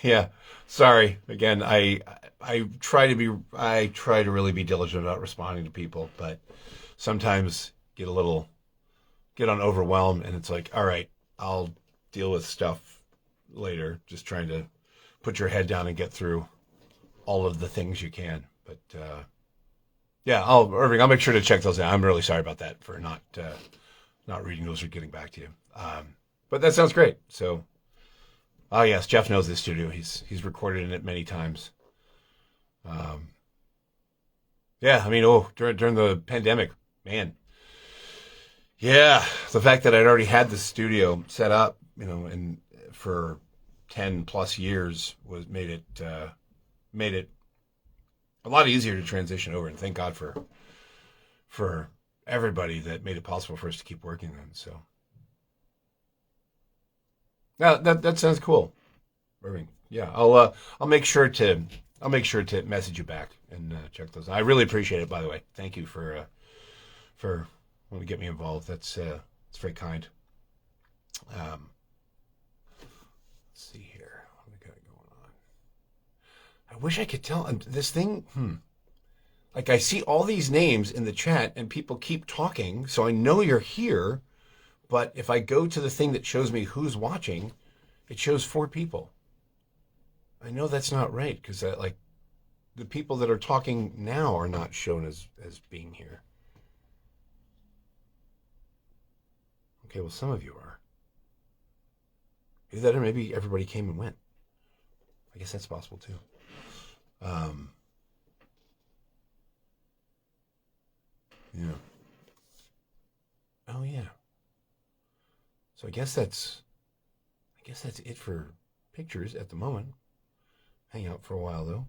Speaker 1: yeah, sorry. Again, I try to really be diligent about responding to people, but sometimes get on overwhelmed, and it's like, all right, I'll deal with stuff later. Just trying to put your head down and get through all of the things you can. But yeah, Irving, I'll make sure to check those out. I'm really sorry about that for not reading those or getting back to you. But that sounds great. So, yes, Jeff knows this studio. He's recorded in it many times. Yeah, I mean, during the pandemic, man. Yeah, the fact that I'd already had the studio set up, and for 10 plus years made it a lot easier to transition over, and thank God for everybody that made it possible for us to keep working then. So now that sounds cool, Irving. Yeah, I'll make sure to message you back and check those. I really appreciate it, by the way. Thank you for wanting to get me involved. It's very kind. Let's see here. What do we got going on? I wish I could tell this thing. Like, I see all these names in the chat and people keep talking, so I know you're here. But if I go to the thing that shows me who's watching, it shows 4 people. I know that's not right, because the people that are talking now are not shown as being here. Okay, well, some of you are. Either that or maybe everybody came and went. I guess that's possible too. Yeah. Oh yeah. So I guess that's it for pictures at the moment. Hang out for a while though.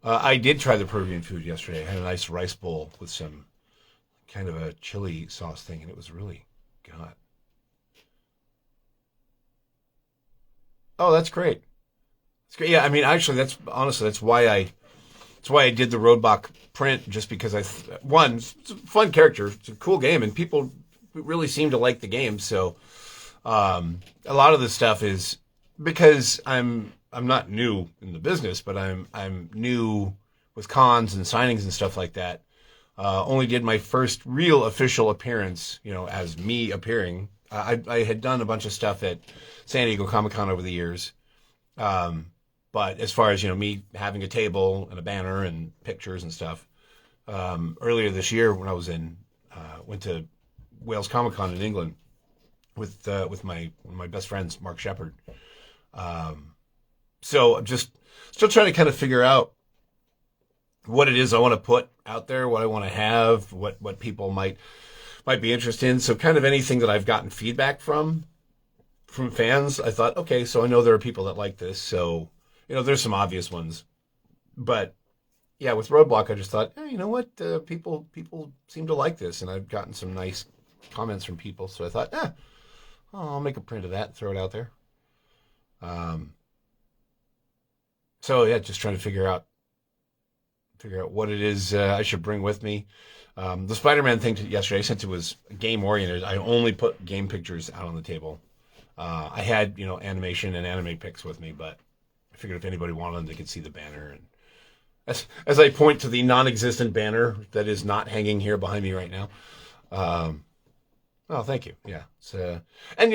Speaker 1: I did try the Peruvian food yesterday. I had a nice rice bowl with some kind of a chili sauce thing, and it was really good. Oh, that's great. It's great. Yeah, I mean, actually, that's why I did the Roadblock print, just because one, it's a fun character, it's a cool game, and people really seem to like the game. So a lot of this stuff is because I'm not new in the business, but I'm new with cons and signings and stuff like that. Only did my first real official appearance, as me appearing. I had done a bunch of stuff at San Diego Comic-Con over the years. But as far as, me having a table and a banner and pictures and stuff, earlier this year when I was went to Wales Comic-Con in England with one of my best friends, Mark Shepard. So I'm just still trying to kind of figure out what it is I want to put out there, what I want to have, what people might be interested in. So kind of anything that I've gotten feedback from fans, I thought, okay, so I know there are people that like this. So, there's some obvious ones. But yeah, with Roadblock, I just thought, you know what? People seem to like this. And I've gotten some nice comments from people. So I thought, I'll make a print of that and throw it out there. So yeah, just trying to figure out what it is I should bring with me. The Spider-Man thing yesterday, since it was game oriented, I only put game pictures out on the table. I had, animation and anime pics with me, but I figured if anybody wanted them, they could see the banner. And as I point to the non-existent banner that is not hanging here behind me right now. Oh, thank you. Yeah. And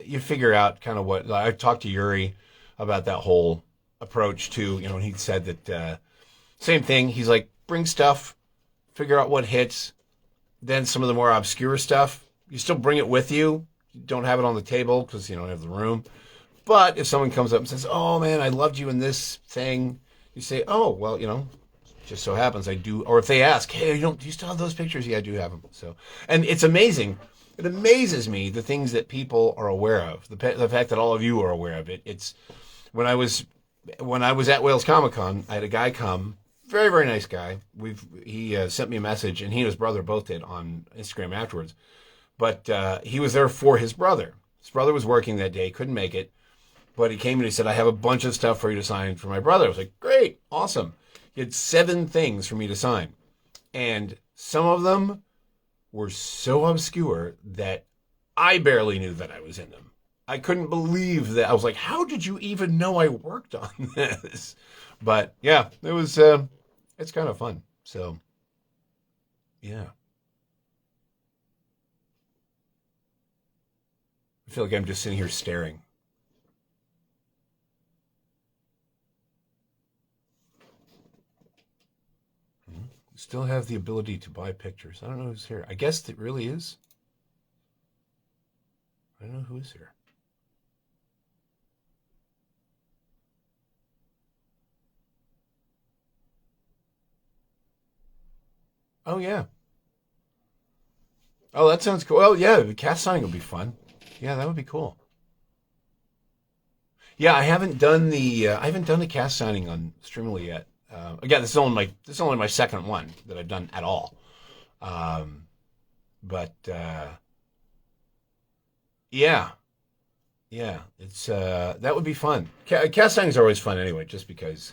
Speaker 1: you figure out kind of what, I talked to Yuri about that whole approach too, and he said that, same thing. He's like, bring stuff, figure out what hits, then some of the more obscure stuff, you still bring it with you. You don't have it on the table because you don't have the room. But if someone comes up and says, oh man, I loved you in this thing, you say, oh, well, just so happens I do. Or if they ask, hey, do you still have those pictures? Yeah, I do have them. So, and it's amazing. It amazes me the things that people are aware of. The fact that all of you are aware of it. It's when I was at Wales Comic-Con, I had a guy come, very, very nice guy. He sent me a message, and he and his brother both did on Instagram afterwards. But he was there for his brother. His brother was working that day, couldn't make it. But he came and he said, I have a bunch of stuff for you to sign for my brother. I was like, great, awesome. He had 7 things for me to sign. And some of them were so obscure that I barely knew that I was in them. I couldn't believe that. I was like, how did you even know I worked on this? But yeah, it was, it's kind of fun. So, yeah. I feel like I'm just sitting here staring. Still have the ability to buy pictures. I don't know who's here. I guess it really is. I don't know who's here. Oh, yeah. Oh, that sounds cool. Well, yeah, the cast signing would be fun. Yeah, that would be cool. Yeah, I haven't done the cast signing on Streamily yet. Again, this is only my second one that I've done at all. Um, but yeah, yeah, it's that would be fun. Cast signings are always fun anyway, just because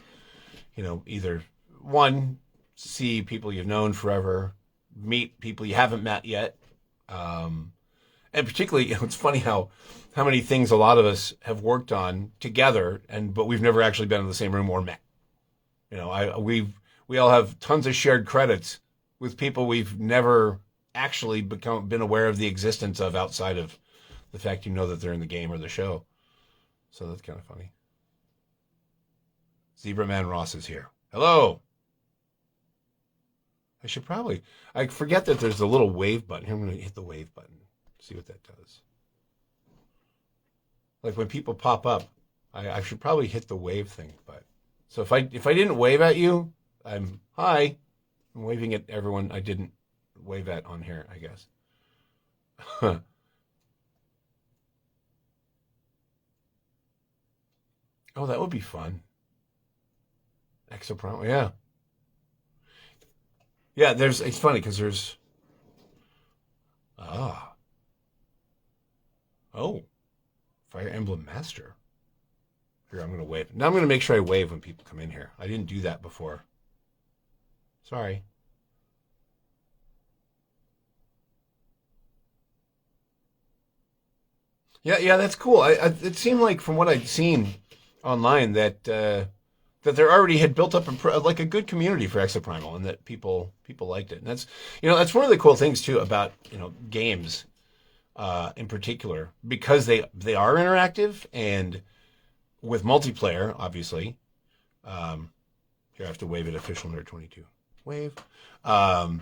Speaker 1: either one, see people you've known forever, meet people you haven't met yet. Um, and particularly, it's funny how many things a lot of us have worked on together, but we've never actually been in the same room or met. We all have tons of shared credits with people we've never actually been aware of the existence of outside of the fact that they're in the game or the show. So that's kind of funny. Zebra Man Ross is here. Hello. I forget that there's a little wave button. Here, I'm going to hit the wave button. See what that does. Like when people pop up, I should probably hit the wave thing. But so if I didn't wave at you, hi. I'm waving at everyone I didn't wave at on here, I guess. Oh, that would be fun. Exopromo, yeah. Yeah, it's funny because there's, ah, oh, Fire Emblem Master. Here, I'm going to wave. Now I'm going to make sure I wave when people come in here. I didn't do that before. Sorry. Yeah, that's cool. It seemed like from what I'd seen online that there already had built up like a good community for Exoprimal, and that people liked it. And that's one of the cool things too about games in particular, because they are interactive and with multiplayer, obviously. Here I have to wave at official nerd 22. Wave. Um,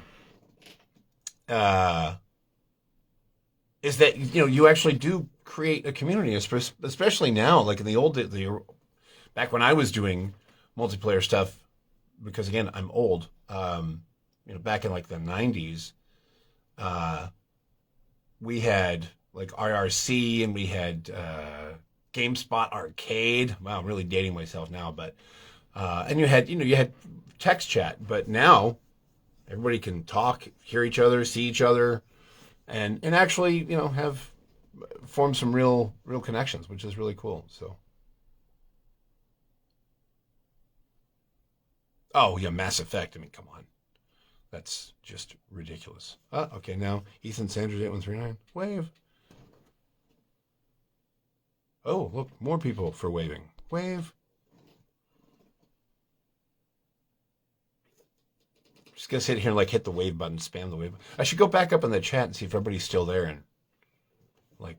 Speaker 1: uh, is that you actually do create a community, especially now, like in the back when I was doing multiplayer stuff, because again I'm old. Back in like the 90s, we had like IRC and we had GameSpot Arcade. Wow, I'm really dating myself now, but and you had text chat, but now everybody can talk, hear each other, see each other, and actually have form some real connections, which is really cool. So, oh yeah, Mass Effect. I mean, come on, that's just ridiculous. Okay, now Ethan Sanders 8139 wave. Oh, look, more people for waving. Wave. Just gonna sit here and like hit the wave button, spam the wave. I should go back up in the chat and see if everybody's still there and like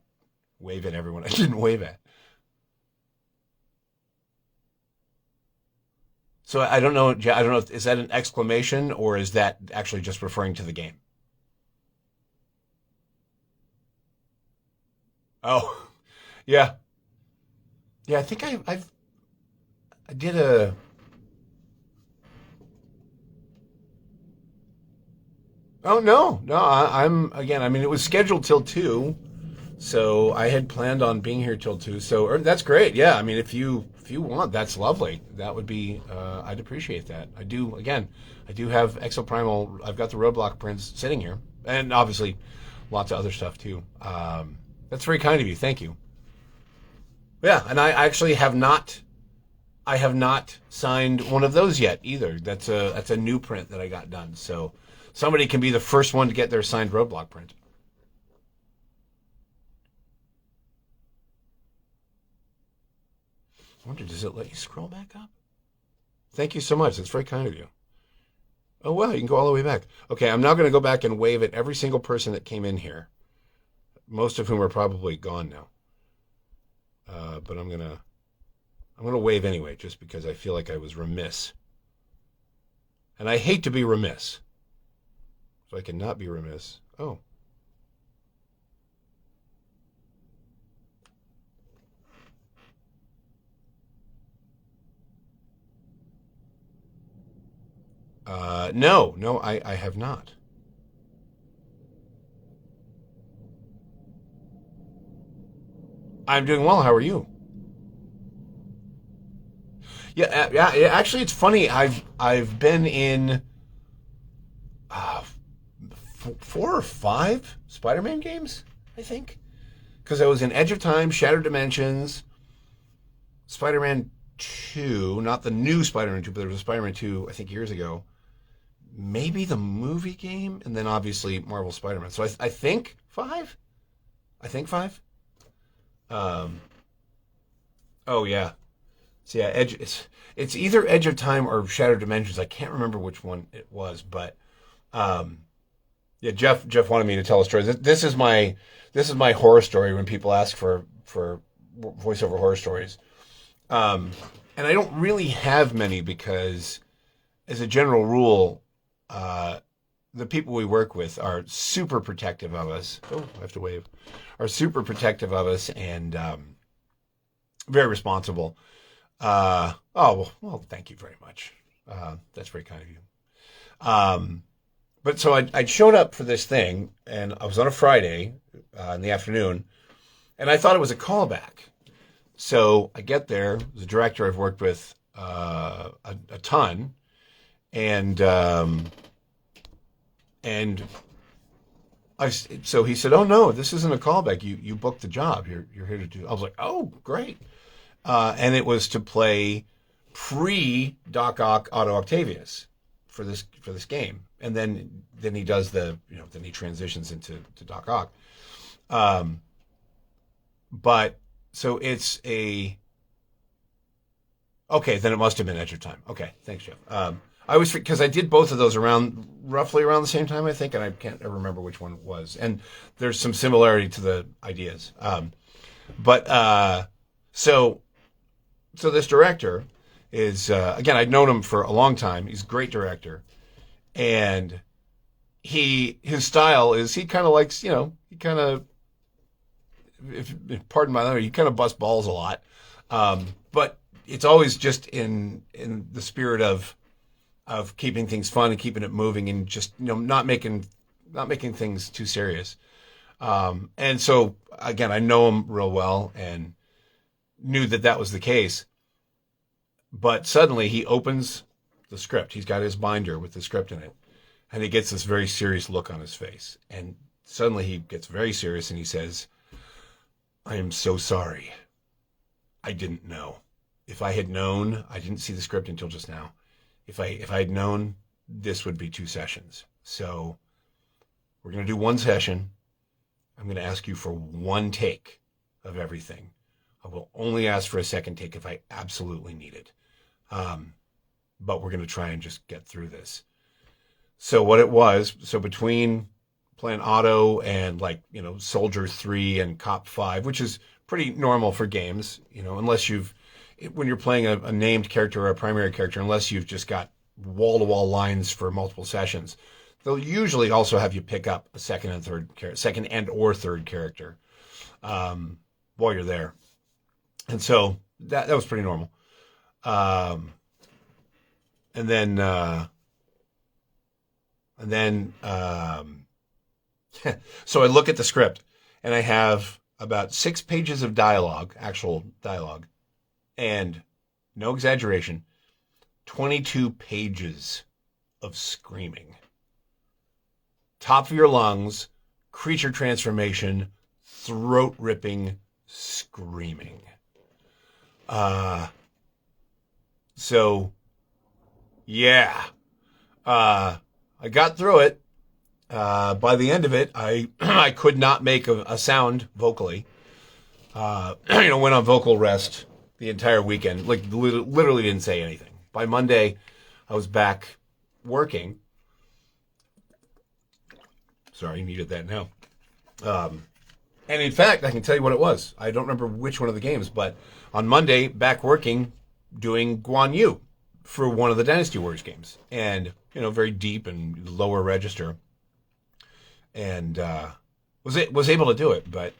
Speaker 1: wave at everyone I didn't wave at. So I don't know. I don't know. Is that an exclamation or is that actually just referring to the game? Oh, yeah, yeah. I think I did a. Oh no. I'm again. I mean, it was scheduled till 2, so I had planned on being here till 2. So that's great. Yeah. I mean, if you want, that's lovely. That would be. I'd appreciate that. I do. Again, I do have Exoprimal. I've got the Roadblock prints sitting here, and obviously, lots of other stuff too. That's very kind of you. Thank you. Yeah, and I actually have not. I have not signed one of those yet either. That's a new print that I got done. So somebody can be the first one to get their signed Roadblock print. I wonder, does it let you scroll back up? Thank you so much. That's very kind of you. Oh, well, you can go all the way back. Okay, I'm now going to go back and wave at every single person that came in here, most of whom are probably gone now. But I'm gonna wave anyway, just because I feel like I was remiss, and I hate to be remiss, so I cannot be remiss. Oh, no, I have not. I'm doing well. How are you? Yeah. Actually, it's funny. I've been in uh, 4 or 5 Spider-Man games, I think, because I was in Edge of Time, Shattered Dimensions, Spider-Man 2, not the new Spider-Man 2, but there was a Spider-Man 2, I think, years ago. Maybe the movie game, and then obviously Marvel Spider-Man. So I think 5. I think 5. Um, oh yeah. So yeah, Edge. It's either Edge of Time or Shattered Dimensions. I can't remember which one it was, but um, yeah, Jeff wanted me to tell a story. This is my horror story when people ask for voiceover horror stories. Um, and I don't really have many because, as a general rule, uh, the people we work with are super protective of us. Oh, I have to wave. Are super protective of us and very responsible. Oh, well, thank you very much. That's very kind of you. Um, but so I showed up for this thing, and I was on a Friday in the afternoon, and I thought it was a callback. So I get there. The director I've worked with a ton, and and so he said, "Oh no, this isn't a callback. You booked the job. You're here to do." I was like, "Oh, great." and it was to play pre Doc Ock Otto Octavius for this game, and then he does then he transitions into to Doc Ock. Um, but so it's a okay. Then it must have been Edge of Time. Okay, thanks, Jeff. I was because I did both of those around roughly around the same time, I think, and I can't remember which one it was. And there's some similarity to the ideas. But so so this director is again, I'd known him for a long time. He's a great director, and his style is he kind of likes he kind of if pardon my language, he kind of busts balls a lot, but it's always just in the spirit of keeping things fun and keeping it moving and just not making things too serious. And so again, I know him real well and knew that that was the case. But suddenly he opens the script. He's got his binder with the script in it, and he gets this very serious look on his face. And suddenly he gets very serious and he says, "I am so sorry. I didn't know. If I had known, I didn't see the script until just now. If I had known, this would be 2 sessions. So we're going to do 1 session. I'm going to ask you for 1 take of everything. I will only ask for a second take if I absolutely need it. But we're going to try and just get through this." So what it was, so between playing Otto and Soldier 3 and Cop 5, which is pretty normal for games, unless when you're playing a named character or a primary character, unless you've just got wall-to-wall lines for multiple sessions, they'll usually also have you pick up a second and or third character while you're there. And so that was pretty normal. And then so I look at the script and I have about 6 pages of dialogue, actual dialogue, and no exaggeration, 22 pages of screaming. Top of your lungs, creature transformation, throat ripping screaming. So yeah, I got through it. By the end of it, I could not make a sound vocally. Went on vocal rest the entire weekend. Like literally didn't say anything. By Monday, I was back working. Sorry, you needed that now. And in fact, I can tell you what it was. I don't remember which one of the games, but on Monday, back working, doing Guan Yu for one of the Dynasty Warriors games. And, very deep and lower register. And was able to do it. But,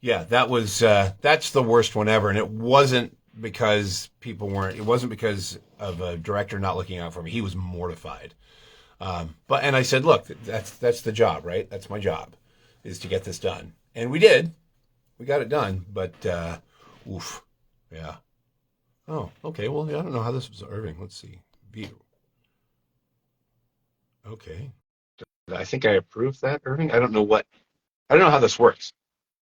Speaker 1: yeah, that's the worst one ever. And it wasn't because it wasn't because of a director not looking out for me. He was mortified. And I said, look, that's the job, right? That's my job, is to get this done. And we did. We got it done. But, oof. Yeah. Oh, okay. Well, I don't know how this was Irving. Let's see. View. Okay. I think I approved that, Irving. I don't know how this works.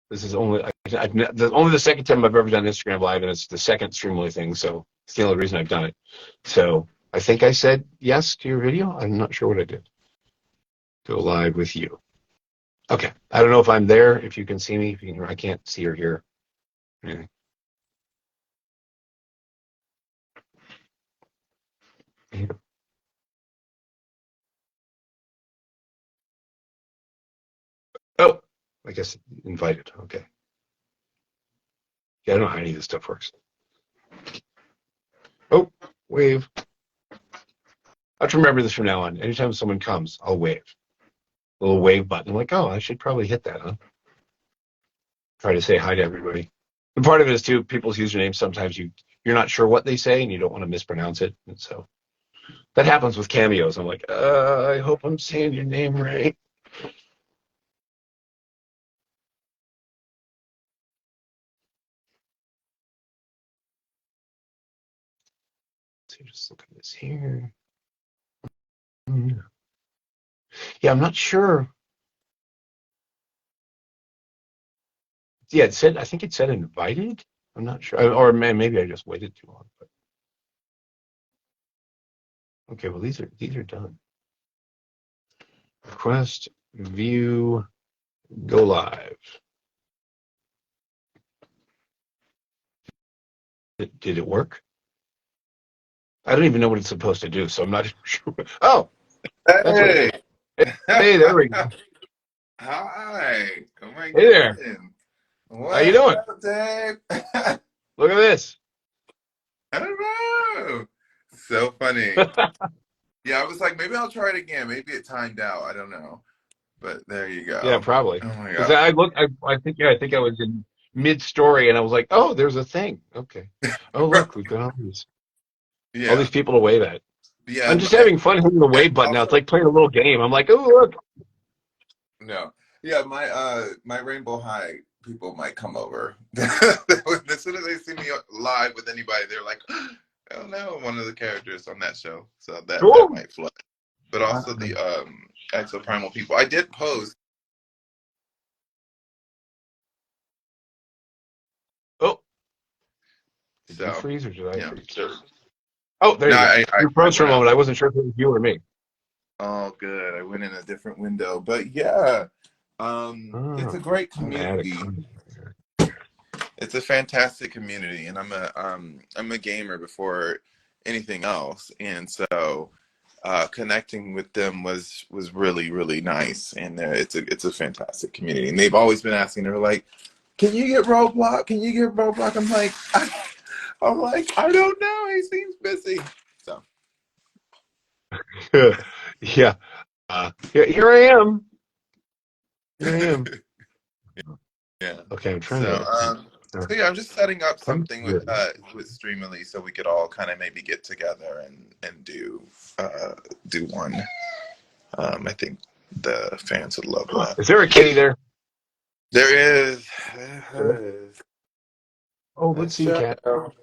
Speaker 1: This is only the second time I've ever done Instagram Live, and it's the second Streamily thing, so it's the only reason I've done it. So I think I said yes to your video. I'm not sure what I did. Go live with you. Okay. I don't know if I'm there, if you can see me, if you can hear. I can't see or hear anything. Yeah. Oh, I guess invited. Okay. Yeah, I don't know how any of this stuff works. Oh, wave. I have to remember this from now on. Anytime someone comes, I'll wave. A little wave button. I'm like, oh, I should probably hit that, huh? Try to say hi to everybody. And part of it is too, people's usernames. Sometimes you're not sure what they say and you don't want to mispronounce it. And so that happens with cameos. I'm like, I hope I'm saying your name right. So just look at this here. Yeah, I'm not sure. Yeah, I think it said invited. I'm not sure. Or man, maybe I just waited too long. But okay, well these are done. Request, view, go live. Did it work? I don't even know what it's supposed to do, so I'm not sure. Oh, that's what it
Speaker 2: Hey,
Speaker 1: did. Hey, there we go.
Speaker 2: hi. Oh my
Speaker 1: Hey there.
Speaker 2: goodness.
Speaker 1: How you
Speaker 2: What's
Speaker 1: doing?
Speaker 2: up, Dave? I
Speaker 1: Look at this.
Speaker 2: don't know. So funny. Yeah, I was like, maybe I'll try it again. Maybe it timed out. I don't know. But there you
Speaker 1: Yeah,
Speaker 2: go.
Speaker 1: probably.
Speaker 2: Oh my
Speaker 1: Because
Speaker 2: God.
Speaker 1: I think I was in mid-story, and I was like, oh, there's a thing. Okay. Oh, look, we've got all
Speaker 2: Yeah.
Speaker 1: these people to wave at.
Speaker 2: Yeah.
Speaker 1: I'm just having fun hitting the
Speaker 2: And
Speaker 1: wave button now. It's
Speaker 2: also,
Speaker 1: like playing a little game. I'm like, oh, look.
Speaker 2: no. Yeah, my Rainbow High people might come over. As soon as they see me live with anybody, they're like, oh no, one of the characters on that show. So that
Speaker 1: Cool.
Speaker 2: might flood. But also the exoprimal people. I did post.
Speaker 1: Oh, did you
Speaker 2: So
Speaker 1: freeze or did I
Speaker 2: yeah.
Speaker 1: freeze? Oh, there
Speaker 2: No,
Speaker 1: you go. You
Speaker 2: I
Speaker 1: froze for a
Speaker 2: went out.
Speaker 1: moment. I wasn't sure if it was you or me.
Speaker 2: Oh, good. I went in a different window. But yeah, it's
Speaker 1: Oh,
Speaker 2: a great
Speaker 1: I'm gonna add a
Speaker 2: community.
Speaker 1: comment.
Speaker 2: It's a fantastic community, and I'm a gamer before anything else, and so connecting with them was really really nice. And it's a fantastic community, and they've always been asking. They're like, "Can you get Roblox? Can you get Roblox?" I'm like, I don't know. He seems busy. So
Speaker 1: Yeah. Here I am. Here I am.
Speaker 2: yeah.
Speaker 1: Okay, I'm trying
Speaker 2: So
Speaker 1: to.
Speaker 2: so yeah, I'm just setting up
Speaker 1: Come
Speaker 2: something
Speaker 1: through.
Speaker 2: with Streamily so we could all kind of maybe get together and do one. I think the fans would love that.
Speaker 1: Is there a kitty there?
Speaker 2: There is. There is.
Speaker 1: Oh,
Speaker 2: A
Speaker 1: let's see, cat.
Speaker 2: shadow.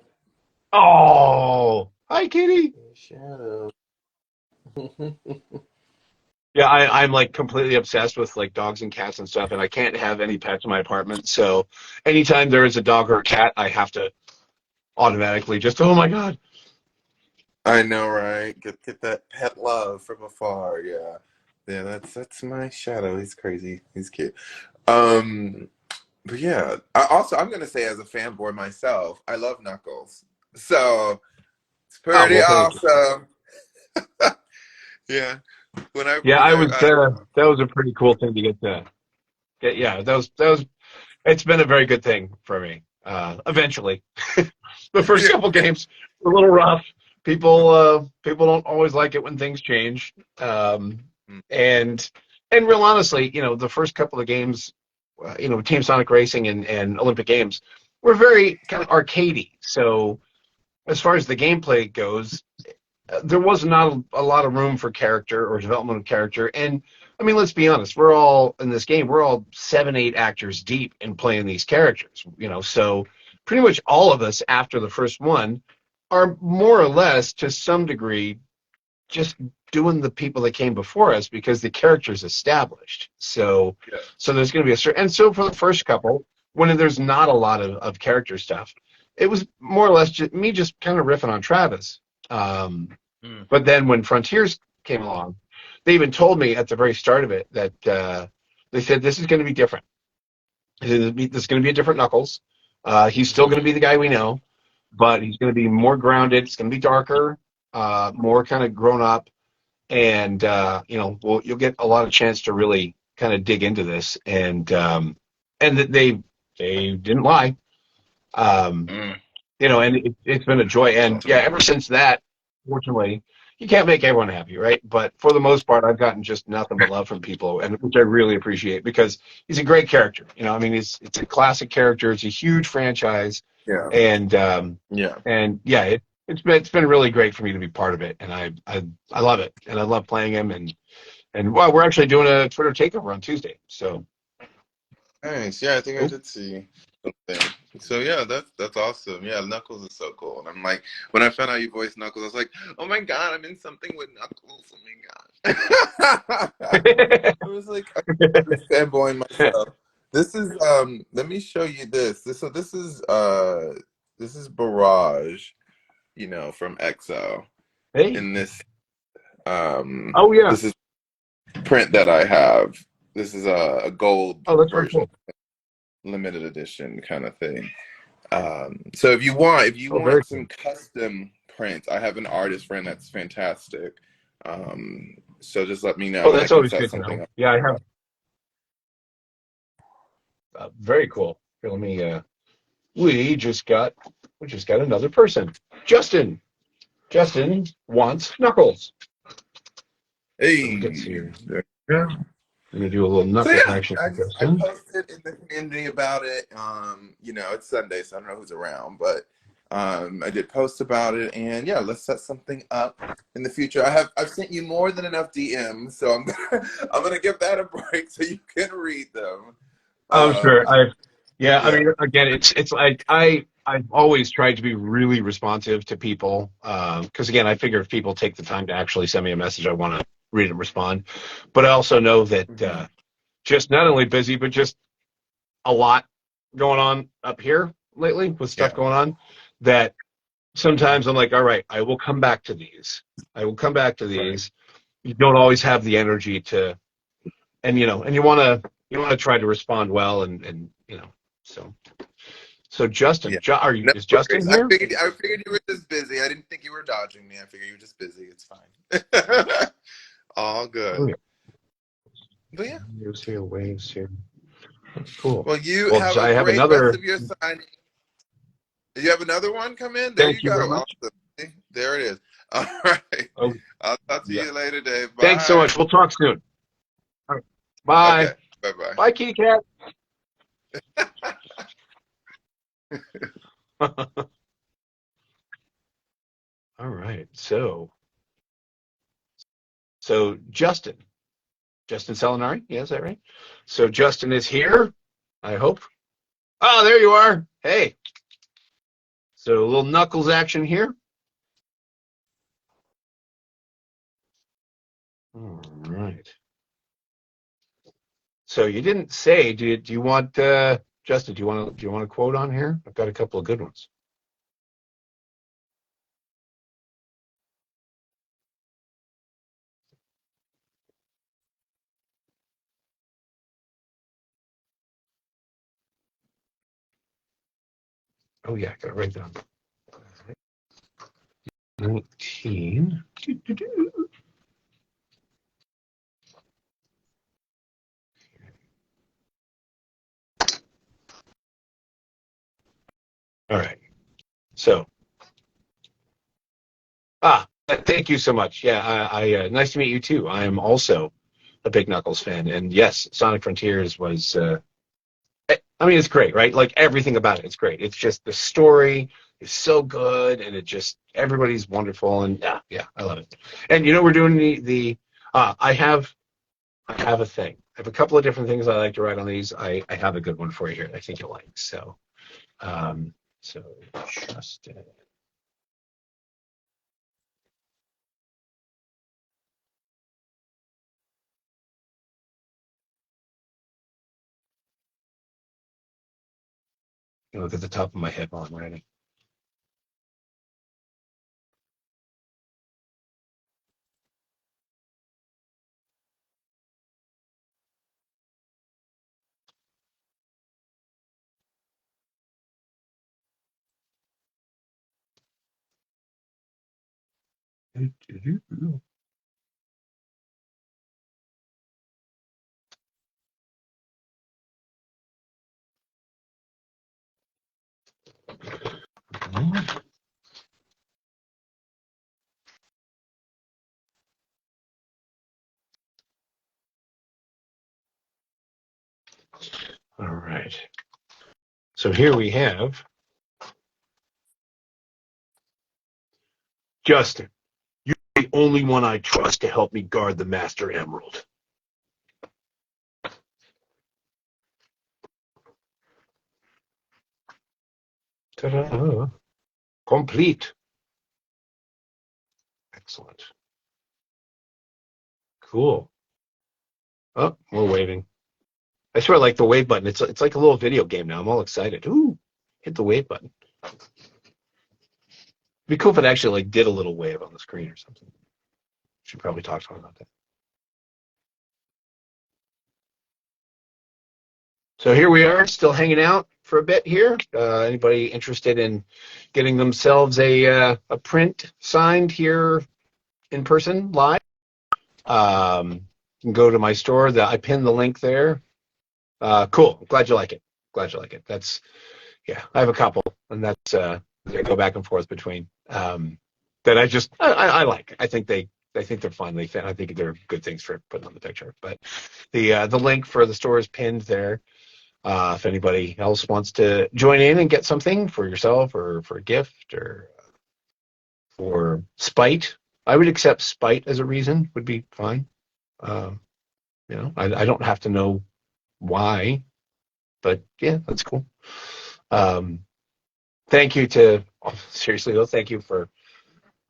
Speaker 1: Oh, hi, kitty.
Speaker 2: A shadow.
Speaker 1: Yeah, I'm like completely obsessed with like dogs and cats and stuff, and I can't have any pets in my apartment. So anytime there is a dog or a cat, I have to automatically just, oh my God.
Speaker 2: I know, right? Get that pet love from afar. Yeah, yeah. That's my shadow. He's crazy. He's cute. Um, but yeah. I'm gonna say as a fanboy myself, I love Knuckles. So it's
Speaker 1: Oh,
Speaker 2: pretty
Speaker 1: well, thank you.
Speaker 2: awesome. Yeah.
Speaker 1: Yeah,
Speaker 2: When
Speaker 1: I
Speaker 2: I
Speaker 1: was, that was a pretty cool thing to get to get. Yeah, it's been a very good thing for me. Eventually, the first
Speaker 2: yeah.
Speaker 1: couple games were a little rough. People don't always like it when things change. And real honestly, the first couple of games, Team Sonic Racing and Olympic Games were very kind of arcadey. So as far as the gameplay goes, there was not a lot of room for character or development of character. And I mean, let's be honest, we're all in this game, we're all 7, 8 actors deep in playing these characters, so pretty much all of us after the first one are more or less to some degree just doing the people that came before us because the character's established. So there's going to be a certain, and so for the first couple, when there's not a lot of character stuff, it was more or less me just kind of riffing on Travis. Um,
Speaker 2: Mm.
Speaker 1: but then when Frontiers came along, they even told me at the very start of it that they said this is going to be different. This is going to be a different Knuckles. He's still going to be the guy we know, but he's going to be more grounded. It's going to be darker, more kind of grown up, and you'll get a lot of chance to really kind of dig into this. And that they didn't lie. Um,
Speaker 2: Mm.
Speaker 1: and it's been a joy.
Speaker 2: That's
Speaker 1: And yeah,
Speaker 2: awesome.
Speaker 1: ever since that, fortunately, you can't make everyone happy, right? But for the most part, I've gotten just nothing but love from people, and which I really appreciate because he's a great character. I mean, it's a classic character. It's a huge franchise,
Speaker 2: Yeah.
Speaker 1: and
Speaker 2: Yeah.
Speaker 1: yeah, it's been really great for me to be part of it, and I love it, and I love playing him, and well, we're actually doing a Twitter takeover on Tuesday, so.
Speaker 2: Nice. Yeah, I think I
Speaker 1: Oh,
Speaker 2: did see something. So yeah, that's awesome. Yeah, Knuckles is so cool. And I'm like, when I found out you voiced Knuckles, I was like, oh my God, I'm in something with Knuckles. Oh my gosh. I was like, I'm fanboying myself. This is let me show you this. This is Barrage, from EXO.
Speaker 1: Hey.
Speaker 2: And
Speaker 1: Oh yeah.
Speaker 2: this is print that I have. This is a gold
Speaker 1: Oh, that's very
Speaker 2: version,
Speaker 1: cool.
Speaker 2: limited edition kind of thing. So if you
Speaker 1: Oh, very
Speaker 2: want
Speaker 1: cool.
Speaker 2: some custom prints, I have an artist friend that's fantastic. So just let me know
Speaker 1: Oh,
Speaker 2: and I
Speaker 1: that's
Speaker 2: can
Speaker 1: always
Speaker 2: set
Speaker 1: good to
Speaker 2: something
Speaker 1: know.
Speaker 2: up.
Speaker 1: Yeah, I have. Very cool. Here, let me. We just got. We just got another person. Justin. Justin wants Knuckles. So let me get
Speaker 2: Hey,
Speaker 1: here.
Speaker 2: there you go.
Speaker 1: I'm gonna do a little
Speaker 2: So
Speaker 1: Knuckles
Speaker 2: yeah,
Speaker 1: action
Speaker 2: I
Speaker 1: for
Speaker 2: just I
Speaker 1: Justin.
Speaker 2: posted in the community about it. It's Sunday, so I don't know who's around, but I did post about it, and yeah, let's set something up in the future. I've sent you more than enough DMs, so I'm gonna give that a break so you can read them.
Speaker 1: Oh, sure.
Speaker 2: Um,
Speaker 1: Yeah. I
Speaker 2: yeah.
Speaker 1: mean, again, it's like I've always tried to be really responsive to people because again, I figure if people take the time to actually send me a message, I want to read and respond. But I also know that
Speaker 2: Mhm.
Speaker 1: just not only busy, but just a lot going on up here lately with stuff
Speaker 2: Yeah.
Speaker 1: going on that sometimes I'm like, all right, I will come back to these. I will come back to
Speaker 2: Right.
Speaker 1: these. You don't always have the energy to, and and you want to try to respond well, and so Justin,
Speaker 2: Yeah. No
Speaker 1: is
Speaker 2: worries.
Speaker 1: Justin here?
Speaker 2: I figured you were just busy. I didn't think you were dodging me. I figured you were just busy. It's fine. All
Speaker 1: Oh
Speaker 2: good.
Speaker 1: yeah,
Speaker 2: But yeah.
Speaker 1: here's here, waves here. Cool.
Speaker 2: Well, you
Speaker 1: Well,
Speaker 2: have a
Speaker 1: I have
Speaker 2: great rest
Speaker 1: another.
Speaker 2: of your signing. You have another one come in? There
Speaker 1: Thank
Speaker 2: you
Speaker 1: you very
Speaker 2: go.
Speaker 1: much.
Speaker 2: Awesome. See? There it is. All right.
Speaker 1: Oh
Speaker 2: I'll talk to
Speaker 1: yeah.
Speaker 2: you later, Dave.
Speaker 1: Thanks so
Speaker 2: Bye.
Speaker 1: much. We'll talk soon. All right.
Speaker 2: Okay.
Speaker 1: Bye.
Speaker 2: Bye bye.
Speaker 1: Bye, kitty cat. All right. So Justin Salinari. Yeah, is that right? So Justin is here. I hope. Oh, there you are. Hey. So a little knuckles action here. All right. So you didn't say. Do you want Justin? Do you want a quote on here? I've got a couple of good ones. Oh yeah, got to write down. 19. All right. So thank you so much. Yeah, nice to meet you too. I am also a big Knuckles fan, and yes, Sonic Frontiers was. I mean, it's great, right? Like everything about it, it's great. It's just the story is so good, and it just everybody's wonderful, and yeah, I love it. And we're doing the. I have a thing. I have a couple of different things I like to write on these. I have a good one for you here. I think you'll like. Um, so just look at the top of my head while I'm writing. All right. So here we have Justin. You're the only one I trust to help me guard the Master Emerald. Ta-da. Complete. Excellent. Cool. Oh, we're waiting.
Speaker 3: I swear, like the wave button. It's like a little video game now. I'm all excited. Ooh, hit the wave button. It'd be cool if it actually like did a little wave on the screen or something. Should probably talk to him about that. So here we are, still hanging out for a bit here. Anybody interested in getting themselves a print signed here in person live? You can go to my store. I pinned the link there. Cool. Glad you like it. Glad you like it. That's yeah. I have a couple, and that's I go back and forth between that I like. I think they're fun. I think they're good things for putting on the picture. But the link for the store is pinned there. If anybody else wants to join in and get something for yourself or for a gift or for spite, I would accept spite as a reason. Would be fine. I don't have to know why, but yeah, that's cool. Thank you seriously though, thank you for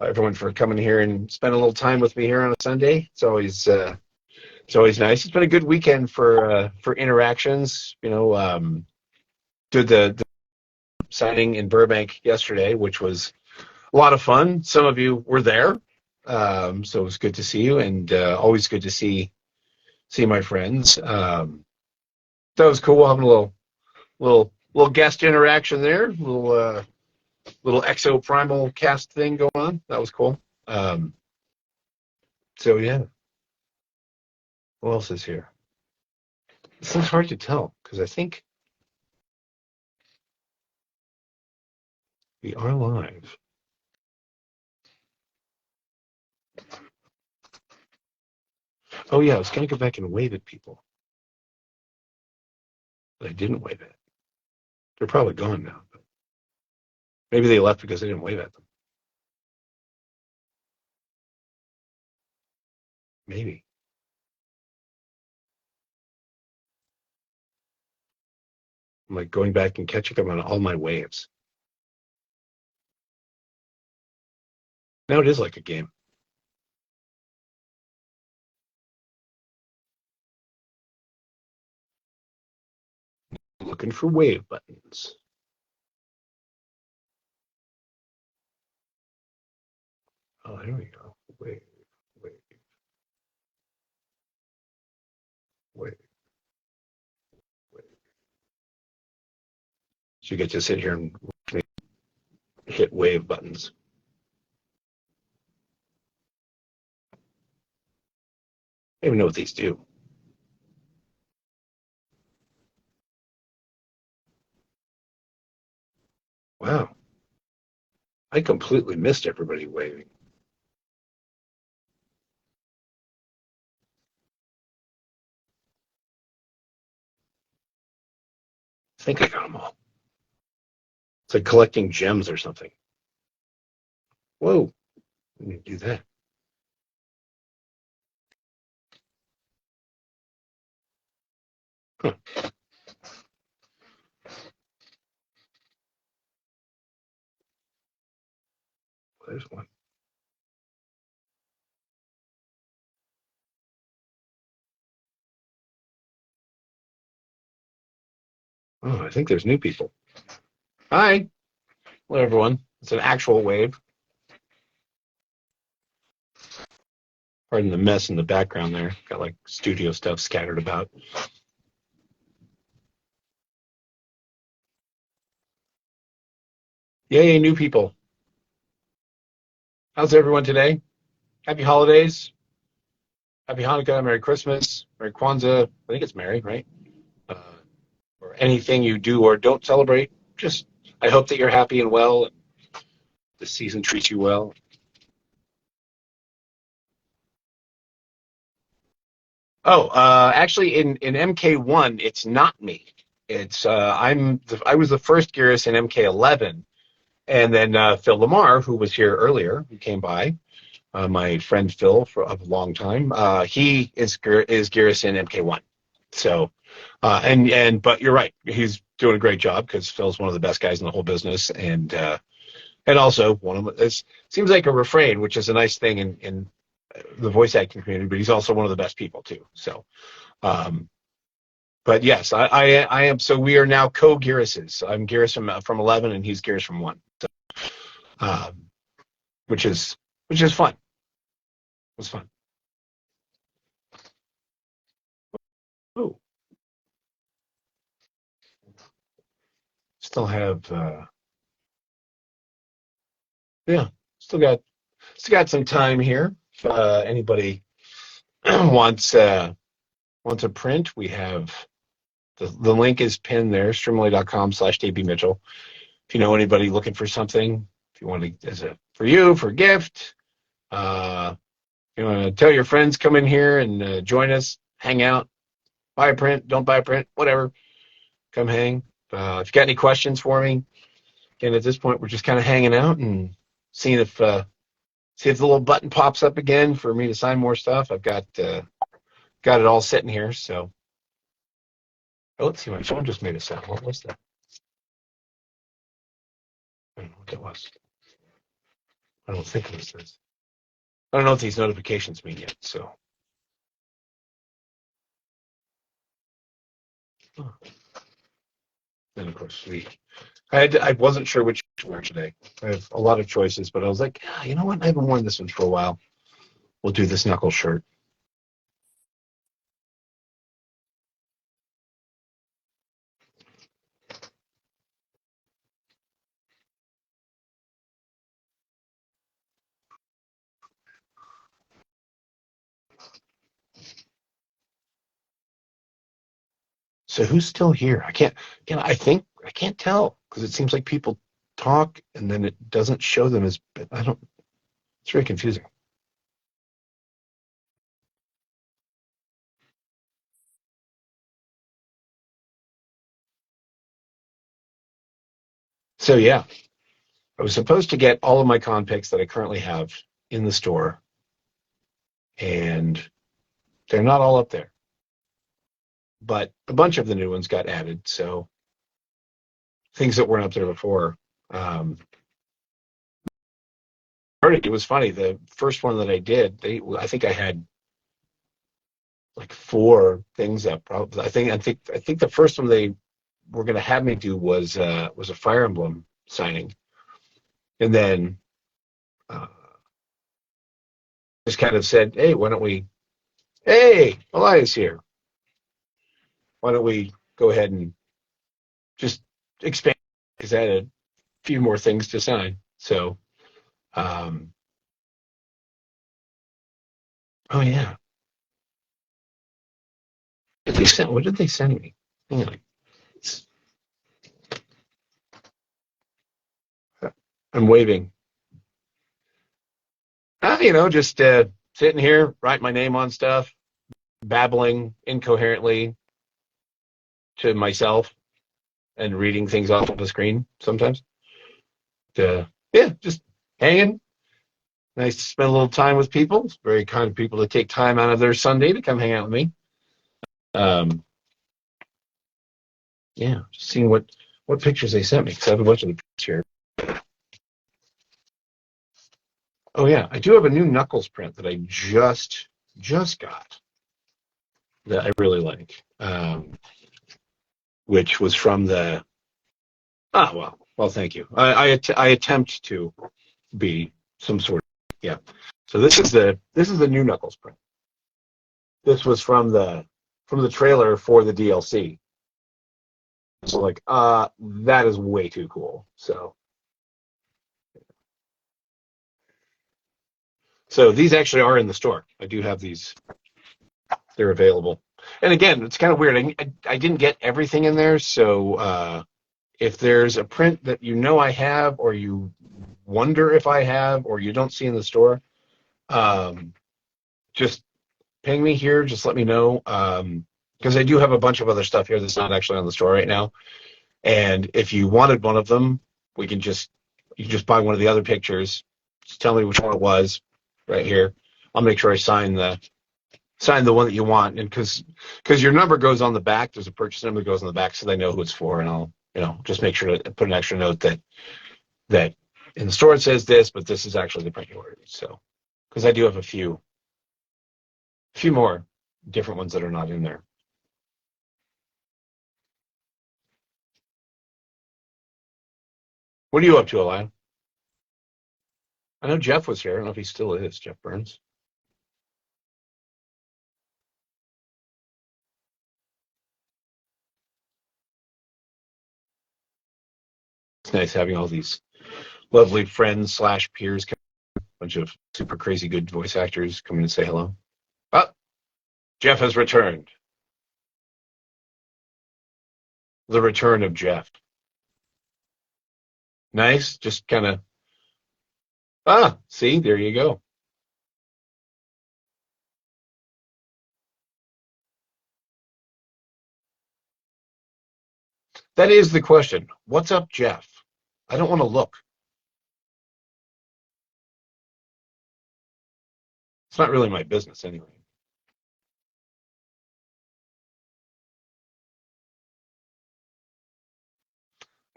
Speaker 3: everyone for coming here and spend a little time with me here on a Sunday. It's always nice. It's been a good weekend for interactions. Did the signing in Burbank yesterday, which was a lot of fun. Some of you were there, so it was good to see you, and always good to see my friends. That was cool. Having a little guest interaction there, little exo primal cast thing going on. That was cool. So yeah, what else is here? This is hard to tell because I think we are live. Oh yeah, I was gonna go back and wave at people, but I didn't wave at. They're probably gone now. But maybe they left because I didn't wave at them. Maybe. I'm like going back and catching up on all my waves. Now it is like a game. Looking for wave buttons. Oh, there we go. Wave, wave, wave, wave. So you get to sit here and hit wave buttons. I don't even know what these do. Wow. I completely missed everybody waving. I think I got them all. It's like collecting gems or something. Whoa. Let me do that. Huh. There's one. Oh, I think there's new people. Hi. Hello, everyone. It's an actual wave. Pardon the mess in the background there. Got like studio stuff scattered about. Yay, new people. How's everyone today? Happy holidays. Happy Hanukkah, Merry Christmas, Merry Kwanzaa. I think it's Merry, right? Uh, or anything you do or don't celebrate. Just, I hope that you're happy and well and the season treats you well. Oh, actually, in MK1, it's not me. It's I was the first Gearus in MK11, and then Phil Lamar, who was here earlier, who came by, my friend Phil for of a long time. He is Gearus in MK1. So, but you're right, he's doing a great job because Phil's one of the best guys in the whole business, and also one of it seems like a refrain, which is a nice thing in the voice acting community, but he's also one of the best people too. So, But yes, I am. So we are now co-Gearuses. I'm Gearus from 11, and he's Gearus from 1. So, um, which is fun. It was fun. Oh, still have yeah, still got some time here. If anybody wants wants a print, we have the link is pinned there, streamily.com/dbmitchell. If you know anybody looking for something, if you want to, for you, for a gift, you want to tell your friends, come in here and join us, hang out, buy a print, don't buy a print, whatever, come hang. If you got any questions for me, again, at this point, we're just kind of hanging out and seeing if see if the little button pops up again for me to sign more stuff. I've got it all sitting here. So, oh, let's see, my phone just made a sound. What was that? I don't know what that was. I don't think it was this. I don't know what these notifications mean yet. So, oh. Then of course I wasn't sure which to wear today. I have a lot of choices, but I was like, you know what? I haven't worn this one for a while. We'll do this knuckle shirt. So who's still here? I can't. I think I can't tell because it seems like people talk and then it doesn't show them as. I don't. It's very confusing. So yeah, I was supposed to get all of my con picks that I currently have in the store, and they're not all up there. But a bunch of the new ones got added, so things that weren't up there before. It was funny. The first one that I did, I think I had like 4 things up. Probably, I think the first one they were going to have me do was a Fire Emblem signing, and then just kind of said, "Hey, why don't we? Hey, Elias here. Why don't we go ahead and just expand?" Because I had a few more things to sign. So, oh yeah, what did they send me? Hang on. I'm waving. Just sitting here, writing my name on stuff, babbling incoherently to myself, and reading things off of the screen sometimes. Yeah, just hanging. Nice to spend a little time with people. It's very kind of people to take time out of their Sunday to come hang out with me. Um, yeah, just seeing what pictures they sent me because I have a bunch of the pictures here. Oh yeah, I do have a new Knuckles print that I just got that I really like, which was from the. Well, thank you. I attempt to be some sort of, yeah. So this is the new Knuckles print. This was from the trailer for the DLC. So like, that is way too cool. So these actually are in the store. I do have these. They're available. And again, it's kind of weird. I didn't get everything in there, so if there's a print that I have, or you wonder if I have, or you don't see in the store, just ping me here. Just let me know, because I do have a bunch of other stuff here that's not actually on the store right now. And if you wanted one of them, you can just buy one of the other pictures. Just tell me which one it was, right here. I'll make sure I sign the one that you want, and because your number goes on the back, there's a purchase number that goes on the back, so they know who it's for, and I'll just make sure to put an extra note that in the store it says this, but this is actually the print you ordered. So, because I do have a few more different ones that are not in there. What are you up to, Eli? I know Jeff was here. I don't know if he still is, Jeff Burns. It's nice having all these lovely friends / peers, a bunch of super crazy good voice actors come in and say hello. Oh, Jeff has returned. The return of Jeff. Nice. Just kind of, see, there you go. That is the question. What's up, Jeff? I don't want to look. It's not really my business anyway.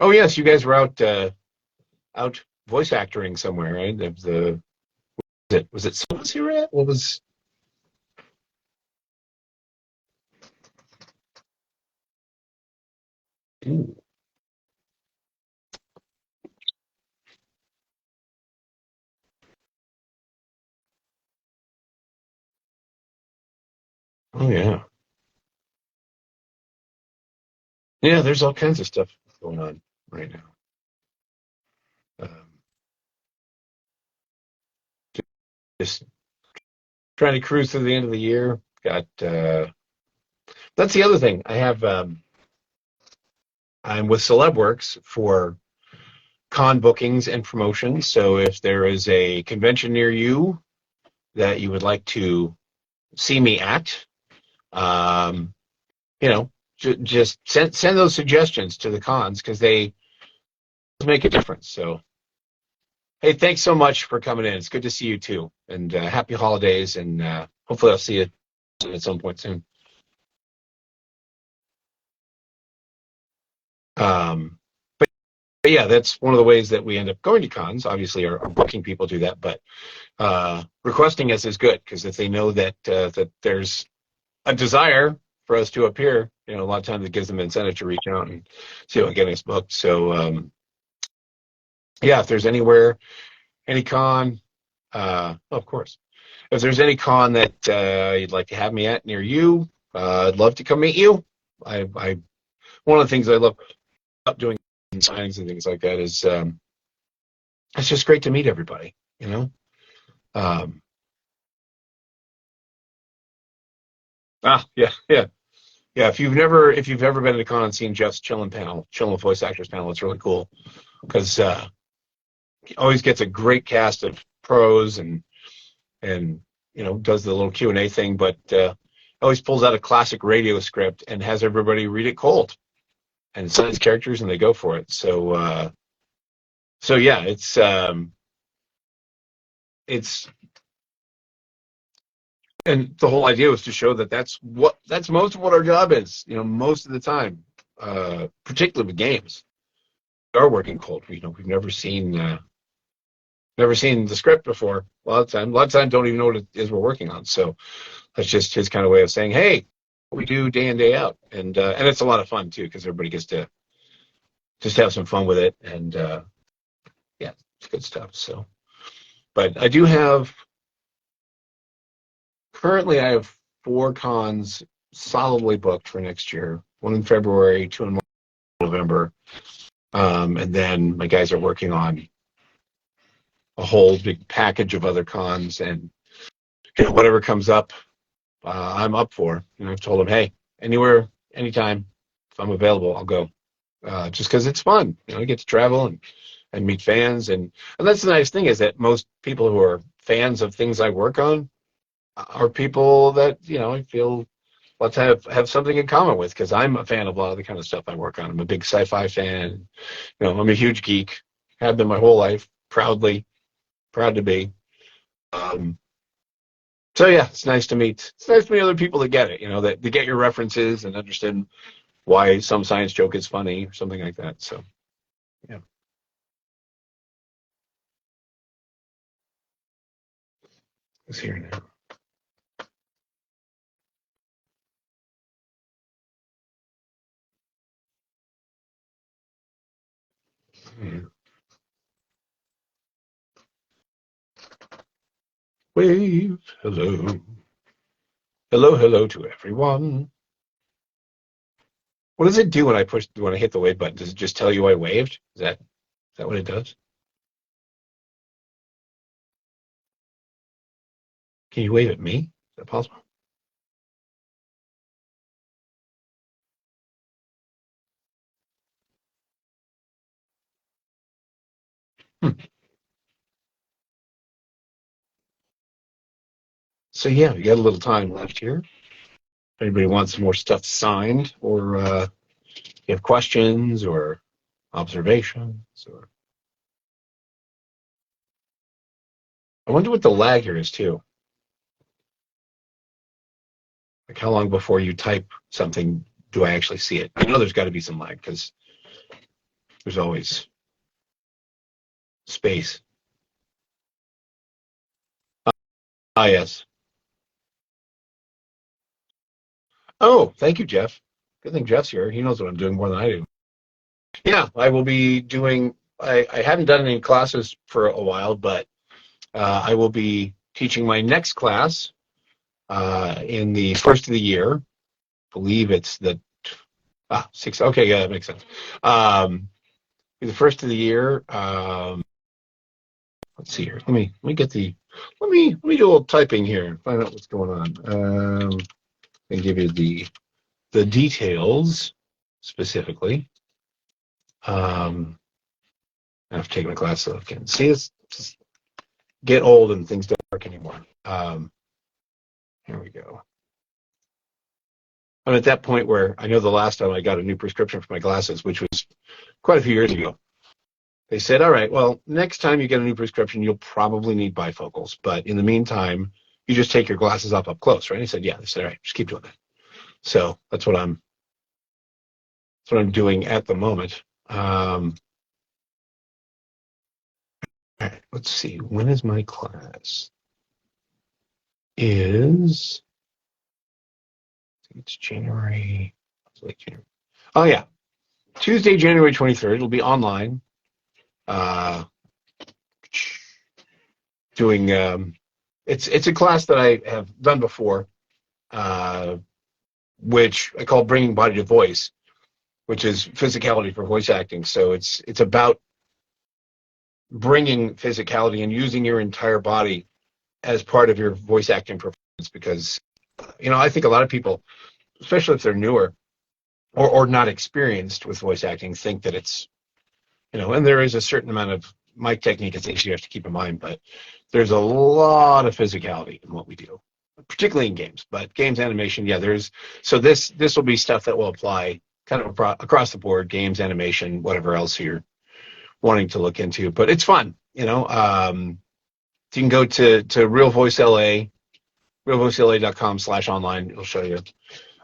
Speaker 3: Oh yes, you guys were out voice actoring somewhere, right? Was it Silva's you were at? What was? Ooh. Oh yeah, yeah. There's all kinds of stuff going on right now. Um, just trying to cruise through the end of the year. Got that's the other thing. I'm with Celebworks for con bookings and promotions. So if there is a convention near you that you would like to see me at, um, just send those suggestions to the cons because they make a difference. So, hey, thanks so much for coming in. It's good to see you too, and happy holidays. And hopefully, I'll see you at some point soon. Um, but yeah, that's one of the ways that we end up going to cons. Obviously, our booking people do that, but requesting us is good because if they know that there's a desire for us to appear, a lot of times it gives them incentive to reach out and see about getting us booked. So yeah, if there's anywhere, any con, of course, if there's any con that you'd like to have me at near you, I'd love to come meet you. I one of the things I love about doing signings and things like that is it's just great to meet everybody. Um, yeah, yeah. Yeah, if you've ever been to con and seen Jeff's chilling with voice actors panel, it's really cool because he always gets a great cast of pros and does the little Q&A thing, but always pulls out a classic radio script and has everybody read it cold and signs characters and they go for it. So yeah, it's and the whole idea was to show that that's most of what our job is. Most of the time, particularly with games, we are working cold. We've never seen the script before. A lot of times don't even know what it is we're working on. So that's just his kind of way of saying, hey, what we do day in, day out. And it's a lot of fun too, because everybody gets to just have some fun with it. And yeah, it's good stuff. So, but currently I have 4 cons solidly booked for next year. 1 in February, 2 in November. And then my guys are working on a whole big package of other cons and whatever comes up, I'm up for. I've told them, hey, anywhere, anytime, if I'm available, I'll go. Just because it's fun. I get to travel and meet fans, and that's the nice thing is that most people who are fans of things I work on are people that I feel let's have something in common with because I'm a fan of a lot of the kind of stuff I work on. I'm a big sci-fi fan. I'm a huge geek. Have been my whole life. Proud to be. Um, so yeah, it's nice to meet. It's nice to meet other people that get it. That they get your references and understand why some science joke is funny or something like that. So yeah, it's here now. Yeah. Wave. Hello. Hello to everyone. What does it do when I hit the wave button? Does it just tell you I waved? Is that what it does? Can you wave at me? Is that possible? Hmm. So yeah, we got a little time left here. If anybody wants some more stuff signed, or you have questions or observations, or I wonder what the lag here is too. Like how long before you type something do I actually see it? I know there's got to be some lag because there's always space. Ah, yes. Oh, thank you, Jeff. Good thing Jeff's here. He knows what I'm doing more than I do. Yeah, I will be doing. I haven't done any classes for a while, but I will be teaching my next class in the first of the year. I believe it's the six. Okay, yeah, that makes sense. The first of the year. Let's see here. Let me get the. Let me do a little typing here and find out what's going on. And give you the details specifically. I have to take my glasses off again. See, it's just get old and things don't work anymore. Here we go. I'm at that point where I know the last time I got a new prescription for my glasses, which was quite a few years ago. They said, all right, well, next time you get a new prescription, you'll probably need bifocals. But in the meantime, you just take your glasses up close, right? I said, yeah. They said, all right, just keep doing that. So that's what I'm doing at the moment. All right, let's see. When is my class? It's January. It's late January. Oh yeah, Tuesday, January 23rd. It'll be online. Doing it's a class that I have done before, which I call bringing body to voice, which is physicality for voice acting. So it's about bringing physicality and using your entire body as part of your voice acting performance. Because I think a lot of people, especially if they're newer or not experienced with voice acting, think that it's and there is a certain amount of mic technique and things you have to keep in mind, but there's a lot of physicality in what we do, particularly in games. But games animation, yeah, so this will be stuff that will apply kind of across the board, games, animation, whatever else you're wanting to look into. But it's fun, you can go to Real Voice LA, realvoicela.com/online. It'll show you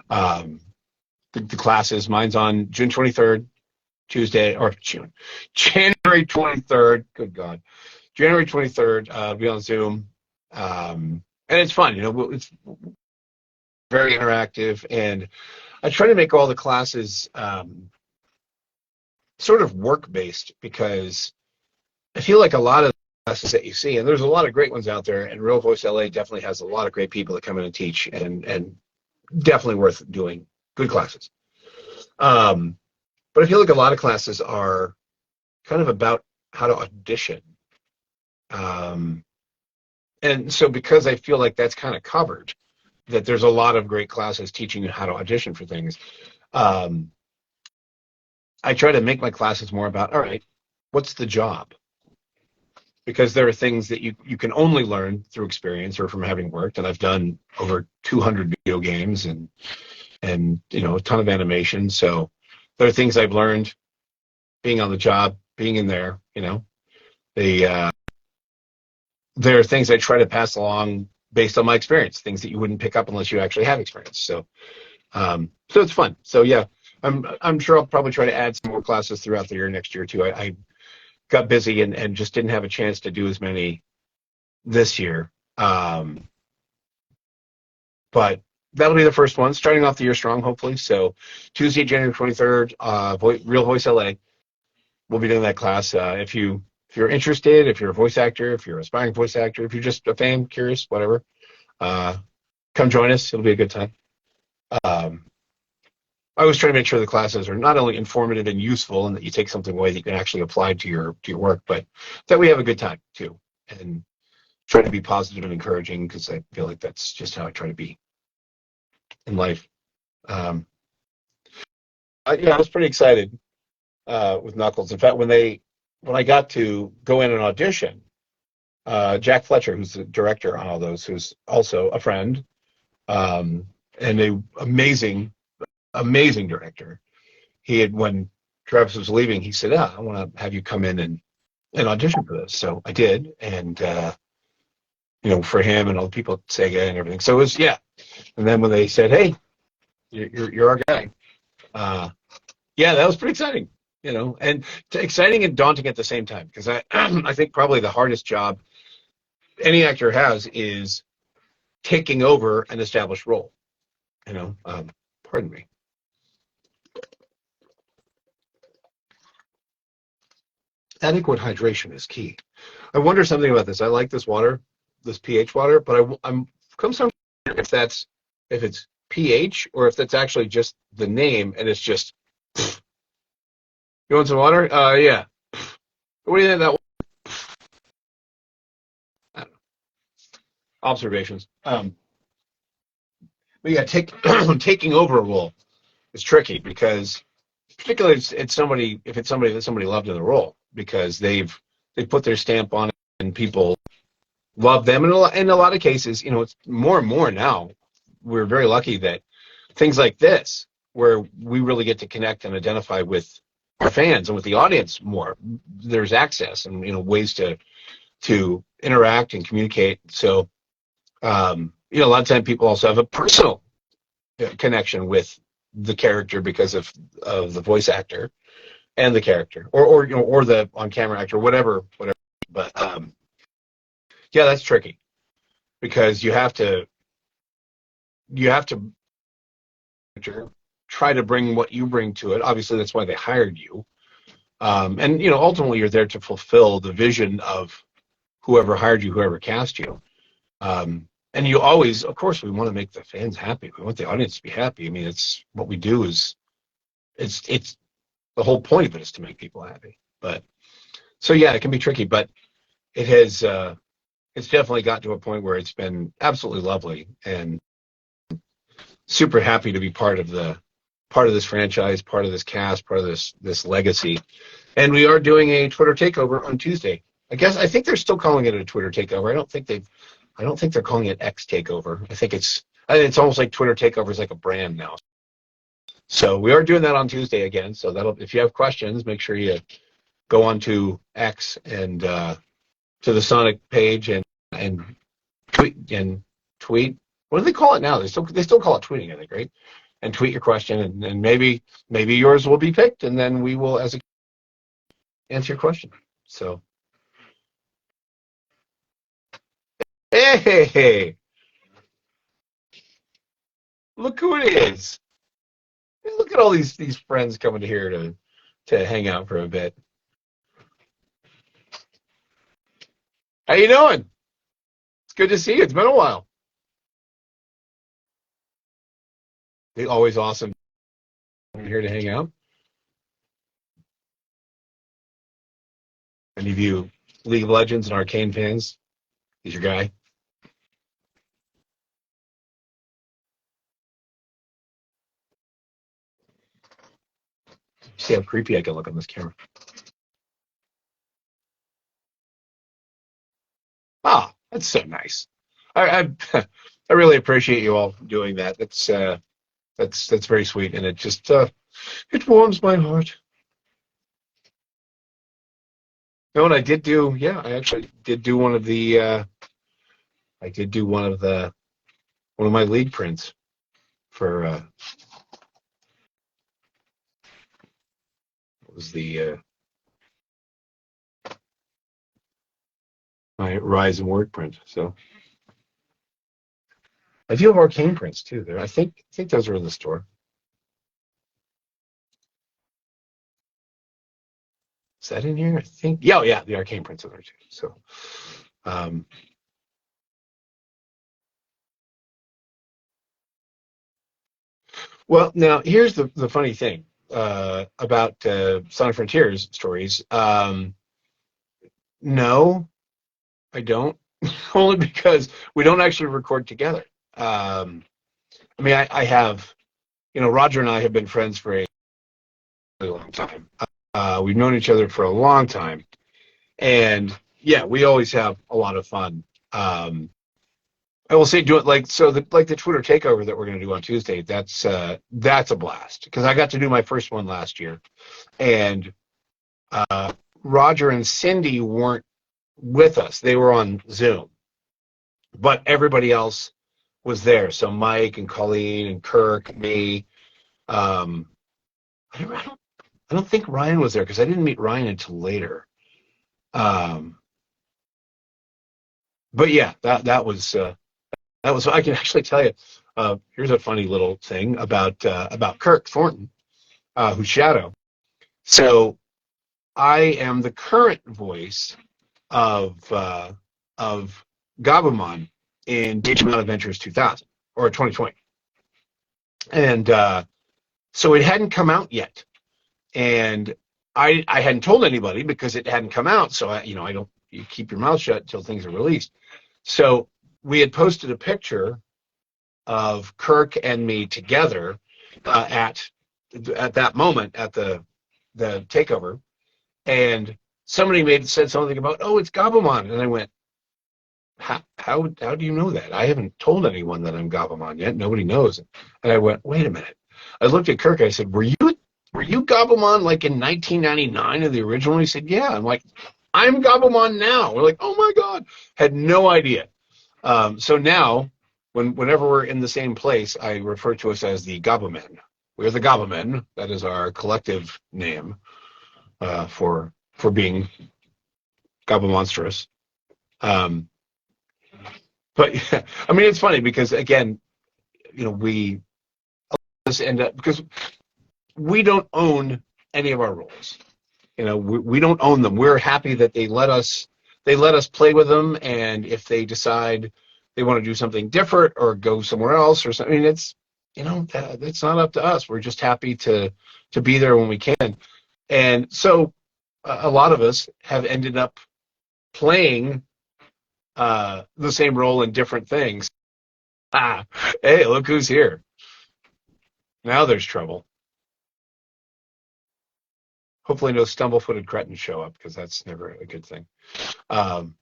Speaker 3: the classes. Mine's on June 23rd. Tuesday or January 23rd. Good God, January 23rd. I'll be on Zoom, and it's fun. It's very interactive, and I try to make all the classes sort of work-based because I feel like a lot of classes that you see, and there's a lot of great ones out there, and Real Voice LA definitely has a lot of great people that come in and teach, and definitely worth doing good classes. But I feel like a lot of classes are kind of about how to audition. And so because I feel like that's kind of covered, that there's a lot of great classes teaching you how to audition for things, I try to make my classes more about, all right, what's the job? Because there are things that you can only learn through experience or from having worked, and I've done over 200 video games and a ton of animation, so there are things I've learned being on the job, being in there, there are things I try to pass along based on my experience, things that you wouldn't pick up unless you actually have experience. So it's fun. So yeah, I'm sure I'll probably try to add some more classes throughout the year next year too. I got busy and just didn't have a chance to do as many this year. But that'll be the first one, starting off the year strong, hopefully. So Tuesday, January 23rd, Real Voice LA. We'll be doing that class. If you if you're interested, if you're a voice actor, if you're an aspiring voice actor, if you're just a fan, curious, whatever, come join us. It'll be a good time. I always try to make sure the classes are not only informative and useful, and that you take something away that you can actually apply to your work, but that we have a good time too, and try to be positive and encouraging, because I feel like that's just how I try to be in life. I was pretty excited with Knuckles. In fact, when I got to go in and audition, Jack Fletcher, who's the director on all those, who's also a friend, and a amazing director. When Travis was leaving, he said, I want to have you come in and audition for this. So I did, and for him and all the people at Sega and everything. So it was, yeah. And then when they said, hey, you're our guy, that was pretty exciting, and exciting and daunting at the same time, because I think probably the hardest job any actor has is taking over an established role. Pardon me. Adequate hydration is key. I wonder something about this. I like this water, this pH water, but I'm if it's pH or if that's actually just the name and it's just. You want some water? Yeah. What do you think of that? I don't know. Observations. But yeah, taking over a role is tricky, because particularly if it's somebody that somebody loved in the role, because they put their stamp on it and people love them. And in a lot of cases, it's more and more now. We're very lucky that things like this, where we really get to connect and identify with our fans and with the audience more. There's access and ways to interact and communicate. So a lot of time people also have a personal connection with the character because of the voice actor and the character, or the on camera actor, whatever. But that's tricky, because you have to try to bring what you bring to it. Obviously, that's why they hired you. And ultimately you're there to fulfill the vision of whoever hired you, whoever cast you. And you always, of course, we want to make the fans happy. We want the audience to be happy. I mean, it's what we do. It's the whole point of it is to make people happy. But so yeah, it can be tricky, but it has it's definitely got to a point where it's been absolutely lovely, and super happy to be part of this franchise, part of this cast, part of this legacy. And we are doing a Twitter takeover on Tuesday. I think they're still calling it a Twitter takeover. I don't think they're calling it X takeover. I think it's almost like Twitter takeover is like a brand now. So we are doing that on Tuesday again. So if you have questions, make sure you go on to X and to the Sonic page and tweet. What do they call it now? They still call it tweeting, I think, right? And tweet your question, and maybe yours will be picked, and then we will answer your question. So, hey, look who it is! Look at all these friends coming here to hang out for a bit. How you doing? It's good to see you. It's been a while. They're always awesome. I'm here to hang out. Any of you League of Legends and Arcane fans, he's your guy. See how creepy I can look on this camera. Ah, that's so nice. I really appreciate you all doing that. That's very sweet, and it just it warms my heart. No, and I actually did do one of my league prints for what was my Rise and Word print. So I do have Arcane prints too. There, I think those are in the store. Is that in here? I think. Yeah, oh, yeah, the Arcane Prince is there too. So, well, now here's the funny thing about Sonic Frontiers stories. No, I don't. Only because we don't actually record together. I mean, I have, Roger and I have been friends for a really long time. We've known each other for a long time, and yeah, we always have a lot of fun. I will say, do it like the Twitter takeover that we're going to do on Tuesday. That's a blast because I got to do my first one last year, and Roger and Cindy weren't with us; they were on Zoom, but everybody else was there. So Mike and Colleen and Kirk, me. Um, I don't think Ryan was there because I didn't meet Ryan until later. Um, but yeah, that was. I can actually tell you. Here's a funny little thing about Kirk Thornton, who's Shadow. So I am the current voice of Gabumon in Digimon Adventures 2000 or 2020, and so it hadn't come out yet, and I hadn't told anybody because it hadn't come out. So I don't. You keep your mouth shut until things are released. So we had posted a picture of Kirk and me together at that moment at the takeover, and somebody said something about, oh, it's Gabumon, and I went, how do you know that? I haven't told anyone that I'm Gabumon yet. Nobody knows. And I went, wait a minute. I looked at Kirk. I said, were you Gabumon like in 1999 of the original? He said, yeah. I'm like, I'm Gabumon now. We're like, oh my god. Had no idea. So now, whenever we're in the same place, I refer to us as the Gabumen. We're the Gabumen. That is our collective name for being Gabumonstrous. Um, but yeah, I mean, it's funny because again, we just end up because we don't own any of our roles. We don't own them. We're happy that they let us play with them, and if they decide they want to do something different or go somewhere else or something, I mean, it's not up to us. We're just happy to be there when we can, and so a lot of us have ended up playing the same role in different things. Ah, hey, look who's here! Now there's trouble. Hopefully, no stumble-footed cretins show up because that's never a good thing. Um,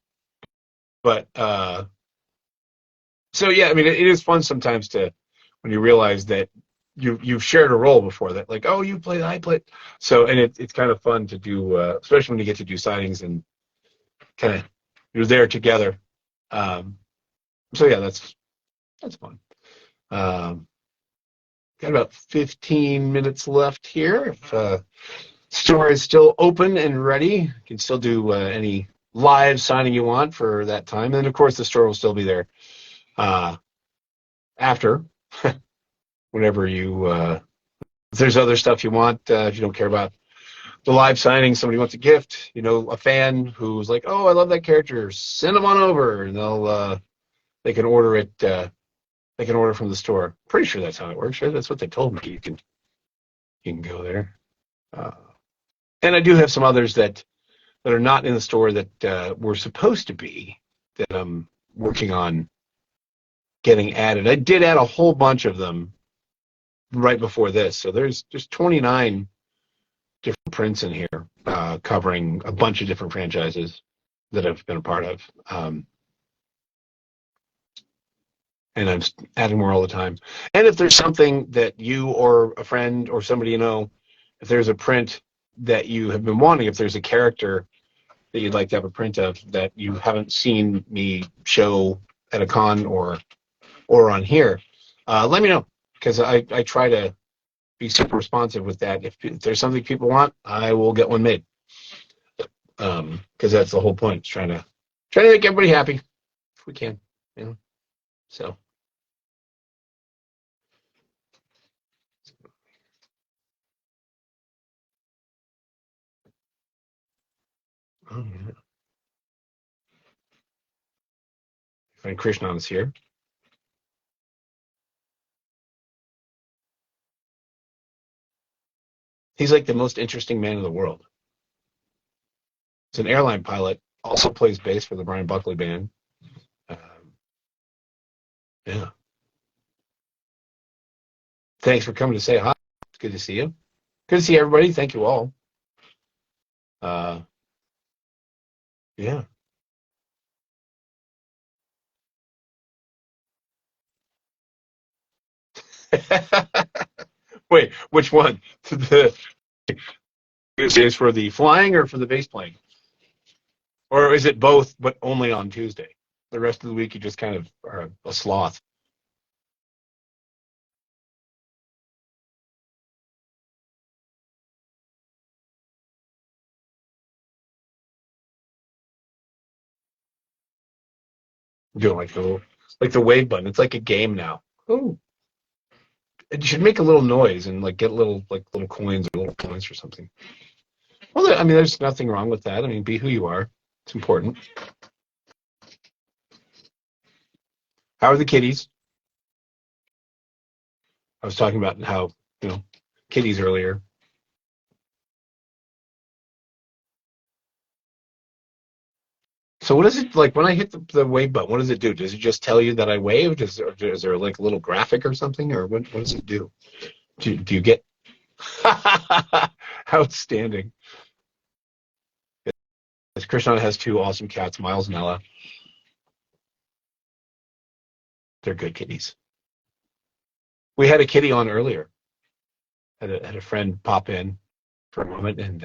Speaker 3: but so yeah, I mean, it is fun sometimes when you realize that you've shared a role before that, like, oh, you played, I played. So, and it's kind of fun to do, especially when you get to do signings and kind of you're there together. Um, so yeah, that's fun. Um, got about 15 minutes left here. If store is still open and ready, you can still do any live signing you want for that time, and of course the store will still be there after. Whenever if there's other stuff you want, if you don't care about the live signing, somebody wants a gift, a fan who's like, oh, I love that character, send them on over, and they can order it. They can order from the store. Pretty sure that's how it works, right? That's what they told me. You can go there, and I do have some others that are not in the store that were supposed to be that I'm working on getting added. I did add a whole bunch of them right before this, so there's 29 different prints in here, covering a bunch of different franchises that I've been a part of. And I'm adding more all the time. And if there's something that you or a friend or somebody if there's a print that you have been wanting, if there's a character that you'd like to have a print of that you haven't seen me show at a con or on here, let me know, because I try to be super responsive with that. If there's something people want, I will get one made. Because that's the whole point. It's trying to make everybody happy if we can, So Oh, yeah. And Krishnan is here. He's like the most interesting man in the world. He's an airline pilot, also plays bass for the Brian Buckley Band. Um, yeah. Thanks for coming to say hi. It's good to see you. Good to see everybody. Thank you all. Uh, yeah. Wait, which one? The is for the flying or for the bass playing? Or is it both, but only on Tuesday? The rest of the week you just kind of are a sloth. You don't like the wave button. It's like a game now. Oh, it should make a little noise and like get little coins or little points or something. Well, I mean, there's nothing wrong with that. I mean, be who you are. It's important. How are the kitties? I was talking about how, you know, kitties earlier. So what is it like when I hit the wave button? What does it do? Does it just tell you that I waved? Is there like a little graphic or something, or what does it do? Do you get outstanding? Krishna has two awesome cats, Miles and Ella. They're good kitties. We had a kitty on earlier. Had a friend pop in for a moment, and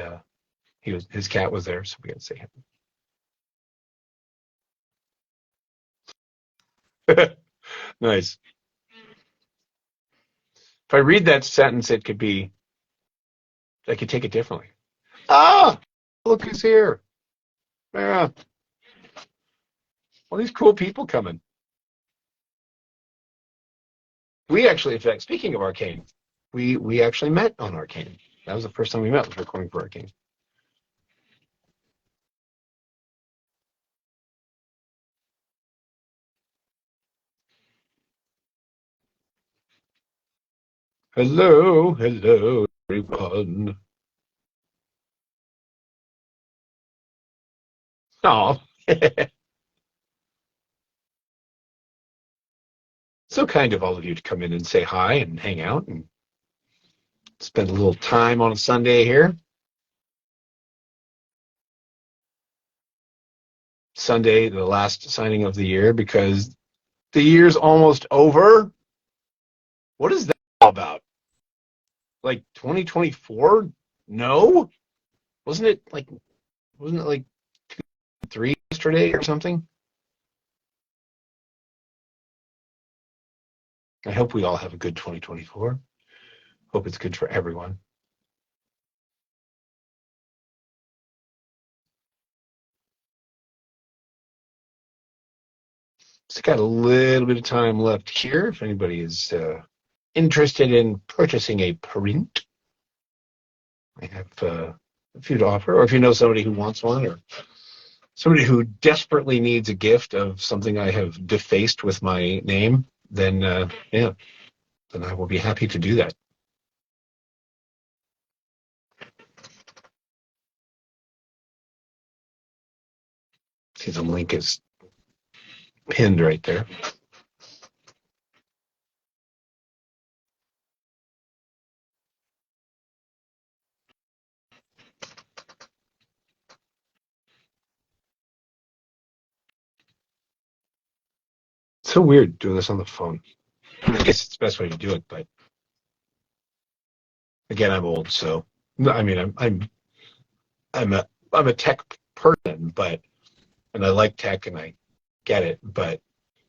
Speaker 3: his cat was there, so we got to say him. Nice. If I read that sentence, it could be I could take it differently. Ah, look who's here. Yeah, all these cool people coming. We actually, in fact, speaking of Arcane, we actually met on Arcane. That was the first time we met, was recording for Arcane. Hello, everyone. Oh, so kind of all of you to come in and say hi and hang out and spend a little time on a Sunday here. Sunday, the last signing of the year, because the year's almost over. What is that all about? Like 2024? No? Wasn't it like three yesterday or something? I hope we all have a good 2024. Hope it's good for everyone. Still got a little bit of time left here. If anybody is interested in purchasing a print, I have a few to offer. Or if you know somebody who wants one, or somebody who desperately needs a gift of something I have defaced with my name, then yeah, then I will be happy to do that. See, the link is pinned right there. It's so weird doing this on the phone. I guess it's the best way to do it, but again, I'm old, so I mean, I'm a tech person, but and I like tech and I get it, but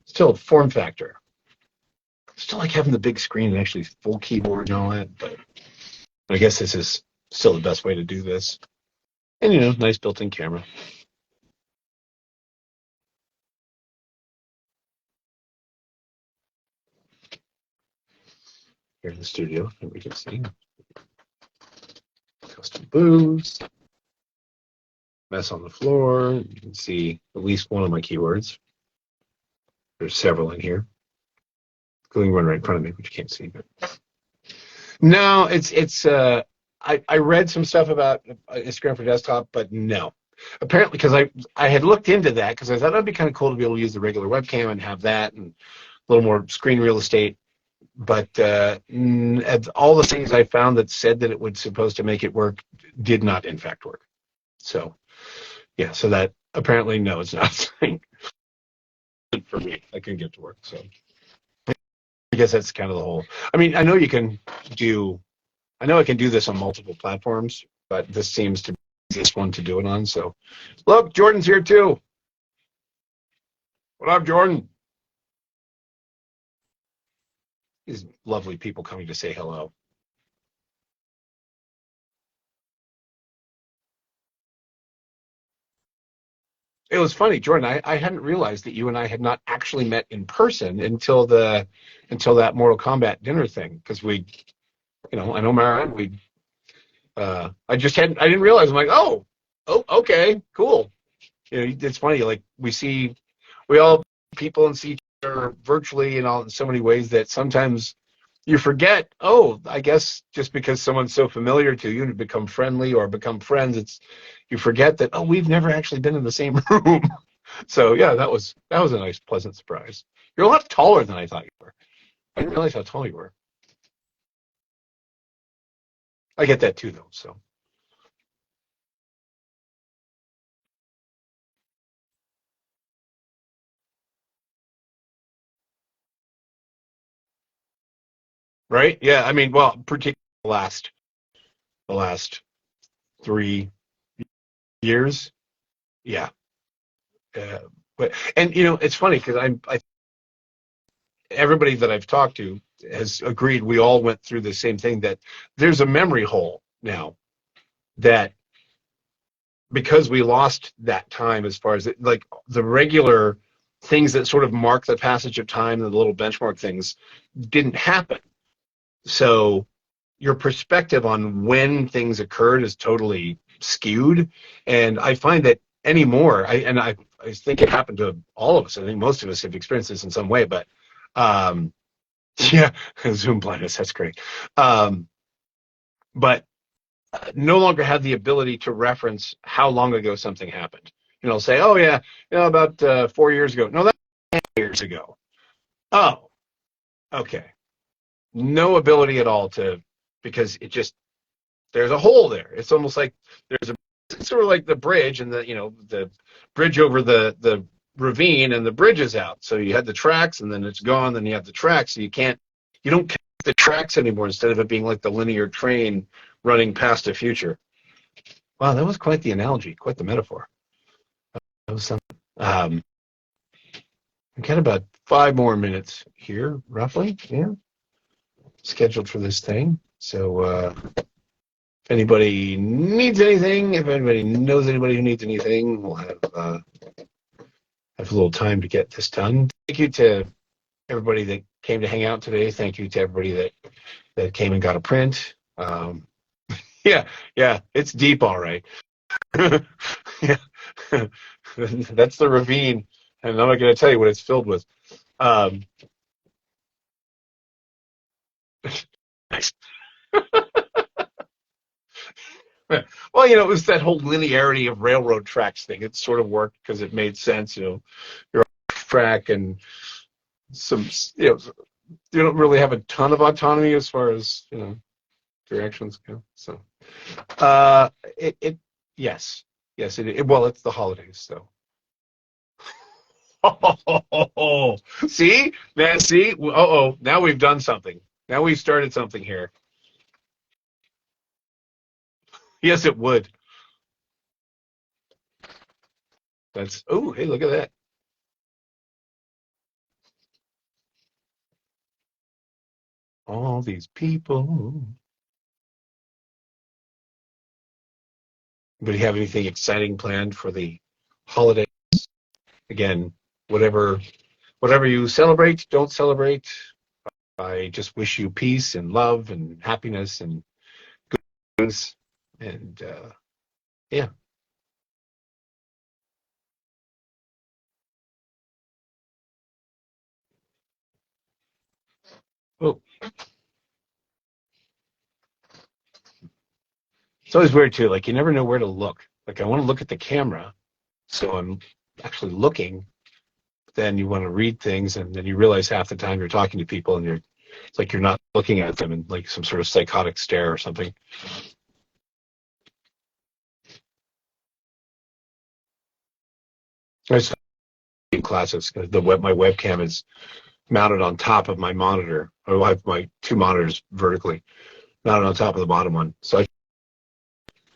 Speaker 3: still form factor. Still like having the big screen and actually full keyboard and all that, but I guess this is still the best way to do this. And nice built-in camera. Here in the studio, and we can see custom booths. mess on the floor. You can see at least one of my keywords. There's several in here, including one right in front of me, which you can't see. But no, I read some stuff about Instagram for desktop, but no. Apparently, because I had looked into that because I thought that'd be kind of cool to be able to use the regular webcam and have that and a little more screen real estate. But all the things I found that said that it was supposed to make it work did not, in fact, work. So yeah, so that apparently no, it's not a thing for me. I couldn't get to work, so I guess that's kind of the whole. I mean, I know I can do this on multiple platforms, but this seems to be the easiest one to do it on. So, look, Jordan's here too. What up, Jordan? These lovely people coming to say hello. It was funny, Jordan. I hadn't realized that you and I had not actually met in person until that Mortal Kombat dinner thing. Because I know Mara, I didn't realize. I'm like, oh, okay, cool. It's funny. Like we all people and see each other virtually and all in so many ways that sometimes you forget. Oh, I guess just because someone's so familiar to you and become friendly or become friends, you forget that. Oh, we've never actually been in the same room. So yeah, that was a nice, pleasant surprise. You're a lot taller than I thought you were. I didn't realize how tall you were. I get that too, though. So right, yeah. I mean, well, particularly the last 3 years, yeah. Uh, but it's funny because everybody that I've talked to has agreed. We all went through the same thing that there's a memory hole now that because we lost that time as far as like the regular things that sort of mark the passage of time and the little benchmark things didn't happen. So your perspective on when things occurred is totally skewed. And I find that anymore, I think it happened to all of us. I think most of us have experienced this in some way, but yeah, Zoom blindness, that's great. But no longer have the ability to reference how long ago something happened. Say, oh yeah, about 4 years ago. No, that's 10 years ago. Oh, okay. No ability at all because there's a hole there. It's almost like it's sort of like the bridge and the bridge over the ravine and the bridge is out. So you had the tracks and then it's gone. Then you have the tracks. So you don't connect the tracks anymore instead of it being like the linear train running past a future. Wow, that was quite the analogy, quite the metaphor. That was something. We've got about 5 more minutes here, roughly. Yeah, scheduled for this thing. So if anybody needs anything, if anybody knows anybody who needs anything, we'll have a little time to get this done. Thank you to everybody that came to hang out today. Thank you to everybody that came and got a print. Yeah, it's deep, all right. Yeah, that's the ravine, and I'm not going to tell you what it's filled with. Nice. Well, it was that whole linearity of railroad tracks thing. It sort of worked because it made sense. You're on a track and some, you don't really have a ton of autonomy as far as directions go. So, yes, well, it's the holidays, so. Oh, see, man, see. Now we've done something. Now we've started something here. Yes, it would. Hey, look at that. All these people. Anybody have anything exciting planned for the holiday? Again, whatever you celebrate, don't celebrate. I just wish you peace and love and happiness and goodness. And yeah, Oh, it's always weird too. Like you never know where to look. Like I want to look at the camera, so I'm actually looking. Then you want to read things, and then you realize half the time you're talking to people, and it's like you're not looking at them in like some sort of psychotic stare or something. I was in classes. My webcam is mounted on top of my monitor. I have my two monitors vertically mounted on top of the bottom one. So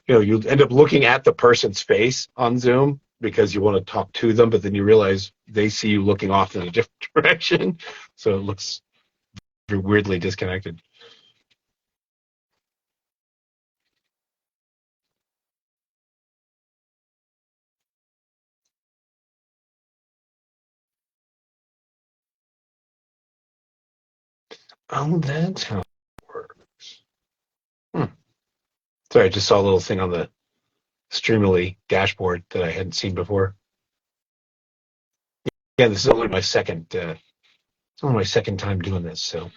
Speaker 3: you end up looking at the person's face on Zoom because you want to talk to them, but then you realize they see you looking off in a different direction, so it looks weirdly disconnected. Oh, that's how it works. Hmm. Sorry, I just saw a little thing on the Streamily dashboard that I hadn't seen before. Yeah, this is only my second. It's only my second time doing this, so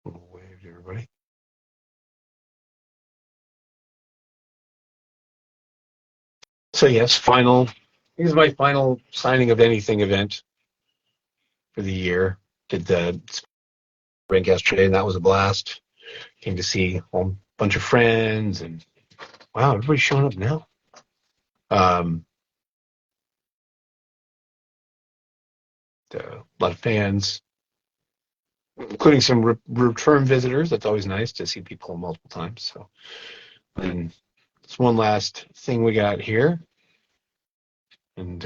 Speaker 3: wave to everybody. So yes, final. This is my final signing of anything event for the year. Did the rank yesterday, and that was a blast. Came to see a whole bunch of friends, and wow, everybody's showing up now. A lot of fans, including some return visitors. That's always nice to see people multiple times. So, and it's one last thing we got here, and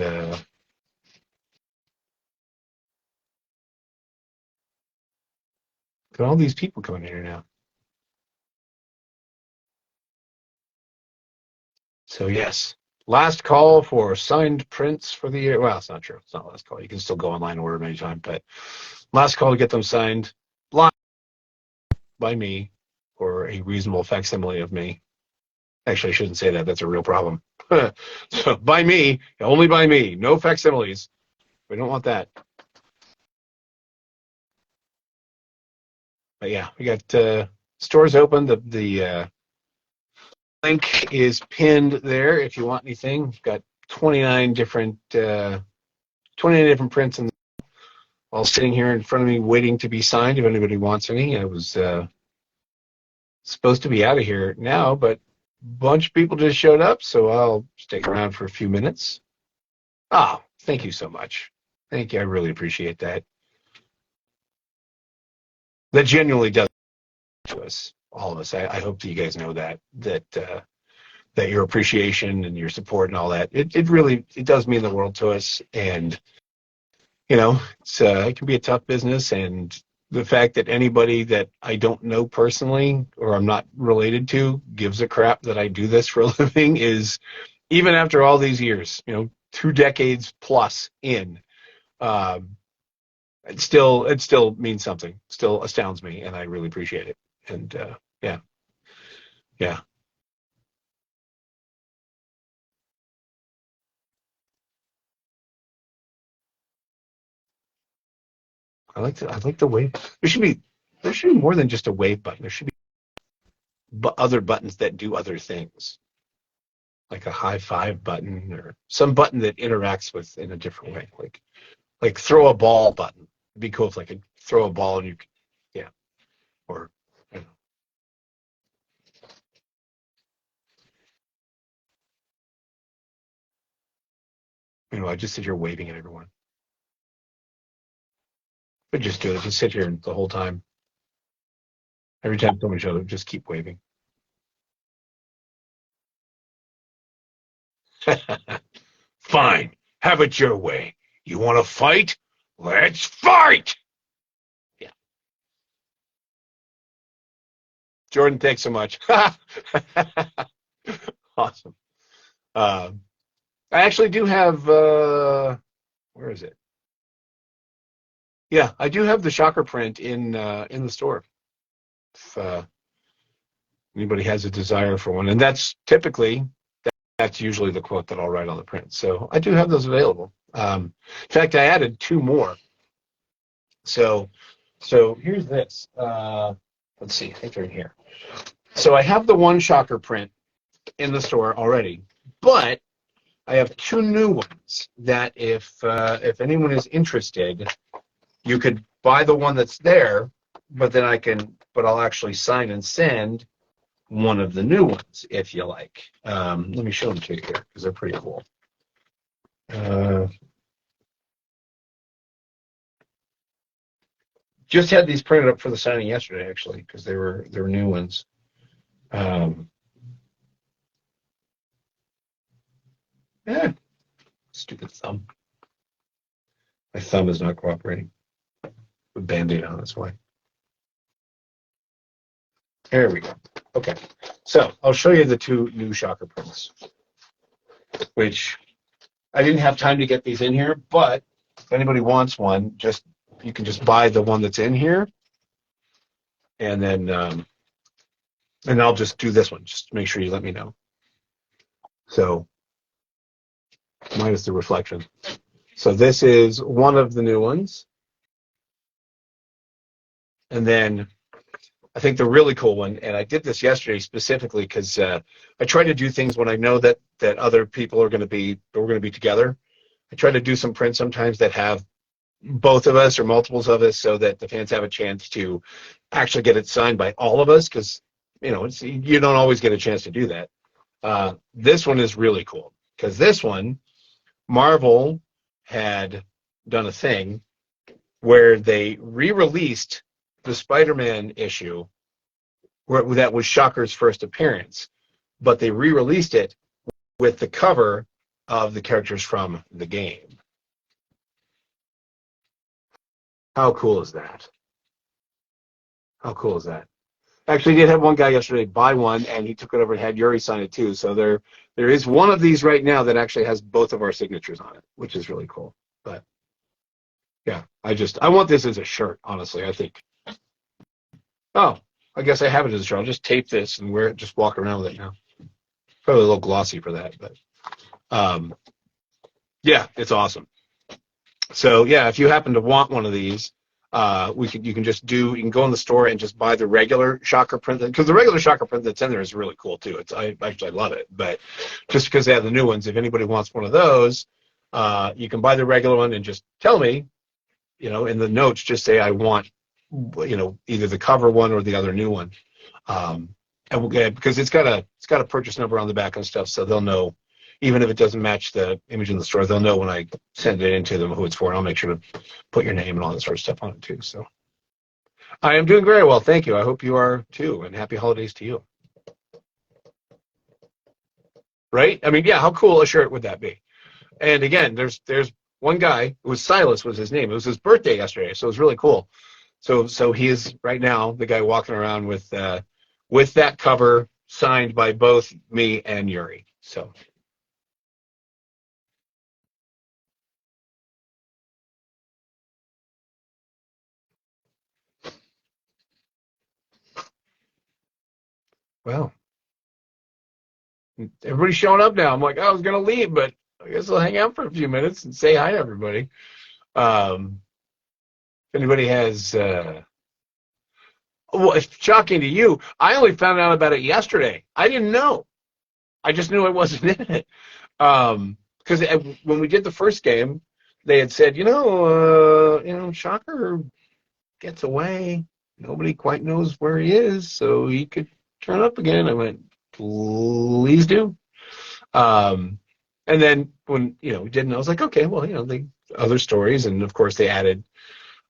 Speaker 3: got all these people coming in here now. So yes, last call for signed prints for the year. Well, it's not true. It's not last call. You can still go online and order them anytime, but last call to get them signed live by me or a reasonable facsimile of me. Actually, I shouldn't say that. That's a real problem. So by me, only by me. No facsimiles. We don't want that. But yeah, we got stores open. The link is pinned there if you want anything. We've got 29 different prints and all sitting here in front of me waiting to be signed if anybody wants any. I was supposed to be out of here now, but a bunch of people just showed up, so I'll stick around for a few minutes. Oh, thank you so much. Thank you. I really appreciate that. That genuinely does to us, all of us. I hope that you guys know that your appreciation and your support and all that, it really does mean the world to us. And it can be a tough business, and the fact that anybody that I don't know personally or I'm not related to gives a crap that I do this for a living is, even after all these years, 2 decades plus in, it still means something. Still astounds me, and I really appreciate it. And yeah, yeah. I like the wave. There should be more than just a wave button. There should be other buttons that do other things, like a high five button or some button that interacts with in a different way, like throw a ball button. It'd be cool if I could throw a ball and yeah, or I don't I just sit here waving at everyone. But just do it. Just sit here the whole time. Every time someone shows up, just keep waving. Fine, have it your way. You want to fight? Let's fight! Yeah. Jordan, thanks so much. Awesome. I actually do have, where is it? Yeah, I do have the Shocker print in the store. If anybody has a desire for one, and that's typically that's usually the quote that I'll write on the print. So I do have those available. In fact, I added 2 more. So here's this. Let's see, I think they're in here. So I have the one Shocker print in the store already, but I have 2 new ones that if anyone is interested, you could buy the one that's there, but I'll actually sign and send one of the new ones if you like. Let me show them to you here because they're pretty cool. Just had these printed up for the signing yesterday, actually, because they were new ones. Stupid thumb. My thumb is not cooperating. With Band-Aid on, that's why. There we go. Okay, so I'll show you the 2 new Shocker prints, which I didn't have time to get these in here, but if anybody wants one, you can just buy the one that's in here, and then and I'll just do this one. Just make sure you let me know. So minus the reflection. So this is one of the new ones, and then I think the really cool one, and I did this yesterday specifically because I try to do things when I know that other people are going to be together. I try to do some prints sometimes that have both of us or multiples of us, so that the fans have a chance to actually get it signed by all of us. Because you don't always get a chance to do that. This one is really cool because this one, Marvel had done a thing where they re-released the Spider-Man issue that was Shocker's first appearance, but they re-released it with the cover of the characters from the game. How cool is that? How cool is that? Actually, I did have one guy yesterday buy one, and he took it over and had Yuri sign it too. So there is one of these right now that actually has both of our signatures on it, which is really cool. But yeah, I want this as a shirt, honestly, I think. Oh, I guess I have it as a shirt. I'll just tape this and wear it, just walk around with it now. Probably a little glossy for that, but yeah, it's awesome. So yeah, if you happen to want one of these, you can go in the store and just buy the regular Shocker print, because the regular Shocker print that's in there is really cool too. I love it, but just because they have the new ones, if anybody wants one of those, you can buy the regular one and just tell me, in the notes, just say I want, either the cover one or the other new one, and because it's got a purchase number on the back and stuff, so they'll know. Even if it doesn't match the image in the store, they'll know when I send it into them who it's for, and I'll make sure to put your name and all that sort of stuff on it too. So I am doing very well, thank you. I hope you are too, and happy holidays to you. Right? I mean, yeah, how cool a shirt would that be? And again, there's one guy, it was Silas was his name. It was his birthday yesterday, so it was really cool. So he is right now the guy walking around with that cover signed by both me and Yuri. So. Well, everybody's showing up now. I'm like, I was going to leave, but I guess I'll hang out for a few minutes and say hi to everybody. If anybody has, well, it's shocking to you. I only found out about it yesterday. I didn't know. I just knew I wasn't in it. Because when we did the first game, they had said, Shocker gets away. Nobody quite knows where he is, so he could turn up again. I went, please do. And then when we didn't, I was like, okay, well, the other stories, and of course they added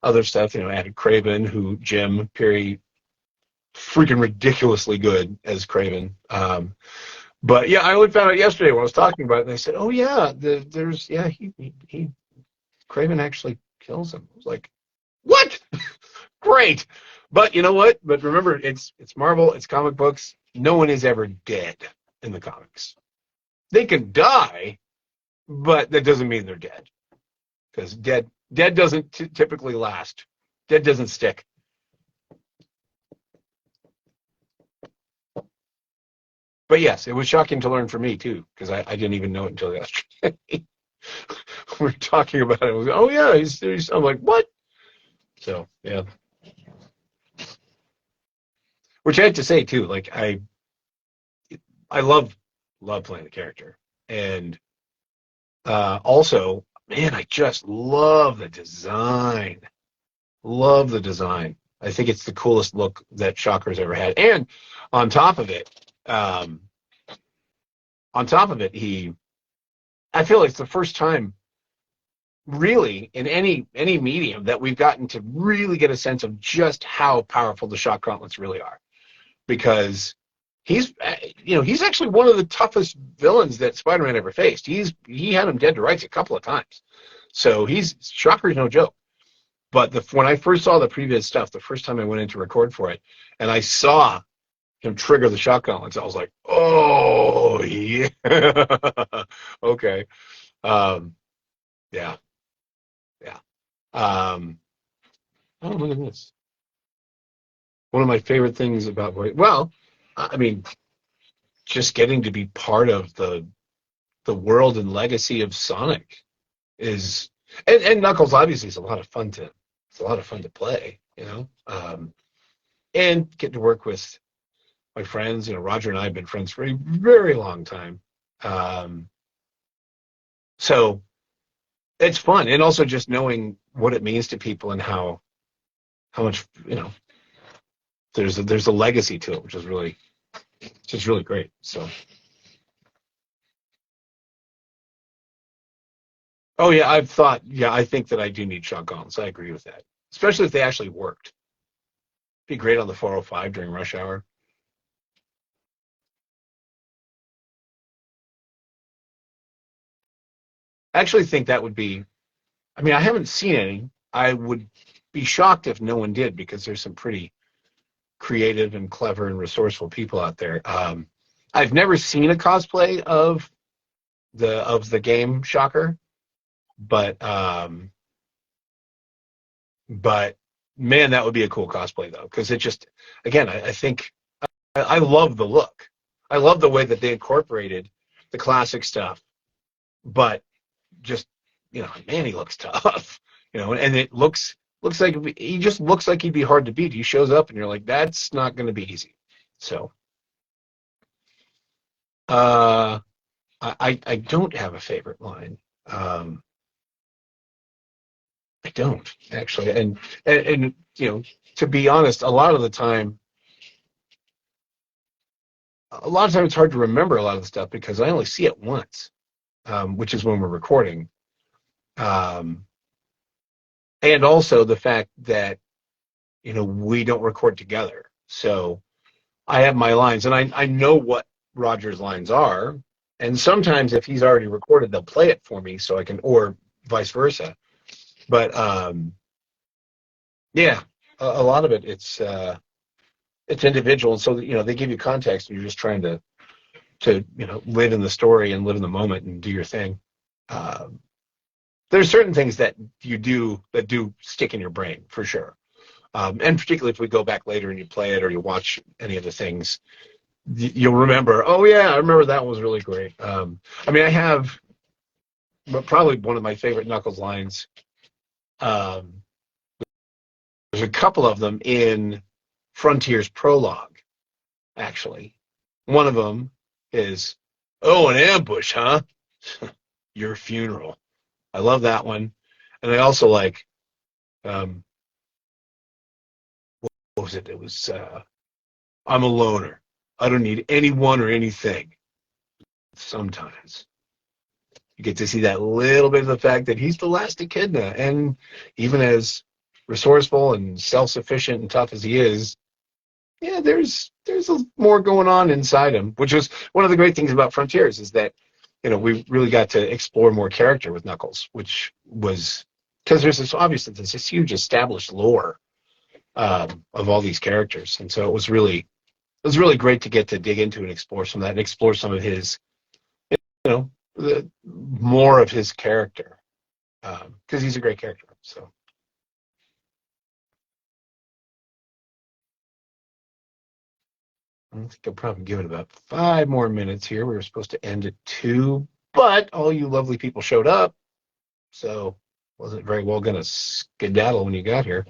Speaker 3: other stuff. Added Craven, who Jim Perry, freaking ridiculously good as Craven. But yeah, I only found out yesterday when I was talking about it, and they said, oh yeah, he Craven actually kills him. I was like, what? Great. But you know what? But remember, it's Marvel, it's comic books. No one is ever dead in the comics. They can die, but that doesn't mean they're dead. Because dead doesn't typically last. Dead doesn't stick. But yes, it was shocking to learn for me too, because I didn't even know it until yesterday. We were talking about it. Was, oh yeah, he's. I'm like, what? So yeah. Which I have to say too, like I love playing the character, and also, man, I just love the design. Love the design. I think it's the coolest look that Shocker's ever had. And on top of it, um, I feel like it's the first time really in any medium that we've gotten to really get a sense of just how powerful the shock gauntlets really are, because he's actually one of the toughest villains that Spider-Man ever faced. He had him dead to rights a couple of times, so Shocker's no joke. But when I first saw the previous stuff, the first time I went in to record for it, and I saw him trigger the shock gauntlets, I was like, oh yeah. Okay. um yeah. Yeah. um oh, look at this. One of my favorite things about well, I mean, just getting to be part of the world and legacy of Sonic is, and Knuckles obviously is a lot of fun to play, and get to work with my friends. Roger and I have been friends for a very long time. um so it's fun, and also just knowing what it means to people and how much there's a legacy to it, which is really just really great. So, oh yeah, I think that I do need shock gauntlets. I agree with that, especially if they actually worked. Be great on the 405 during rush hour. I actually think that would be. I mean, I haven't seen any. I would be shocked if no one did, because there's some pretty creative and clever and resourceful people out there. I've never seen a cosplay of the game Shocker, but but man, that would be a cool cosplay though, because it just, again, I think I love the look. I love the way that they incorporated the classic stuff, but just, man, he looks tough. And it looks like he just looks like he'd be hard to beat. He shows up and you're like, that's not going to be easy. So uh I don't have a favorite line. um I don't actually, and to be honest, a lot of times it's hard to remember a lot of the stuff because I only see it once, which is when we're recording. um and also the fact that we don't record together, so I have my lines, and I know what Roger's lines are, and sometimes if he's already recorded, they'll play it for me so I can, or vice versa. But yeah, a lot of it's individual, and so they give you context, and you're just trying to live in the story and live in the moment and do your thing. Um, there's certain things that you do that do stick in your brain for sure, and particularly if we go back later and you play it or you watch any of the things, you'll remember. Oh yeah, I remember that was really great. I mean, I have probably one of my favorite Knuckles lines. Um, there's a couple of them in Frontier's prologue, actually. One of them is, "Oh, an ambush, huh? Your funeral." I love that one, and I also like, um, what was it? It was, "I'm a loner. I don't need anyone or anything." Sometimes you get to see that little bit of the fact that he's the last echidna, and even as resourceful and self-sufficient and tough as he is, yeah, there's more going on inside him, which was one of the great things about Frontiers, is that we really got to explore more character with Knuckles, which was because there's this huge established lore, of all these characters, and so it was really great to get to dig into and explore some of that, and explore some of his, more of his character, because he's a great character. So, I think I'll probably give it about 5 more minutes here. We were supposed to end at 2, but all you lovely people showed up, so wasn't very well going to skedaddle when you got here.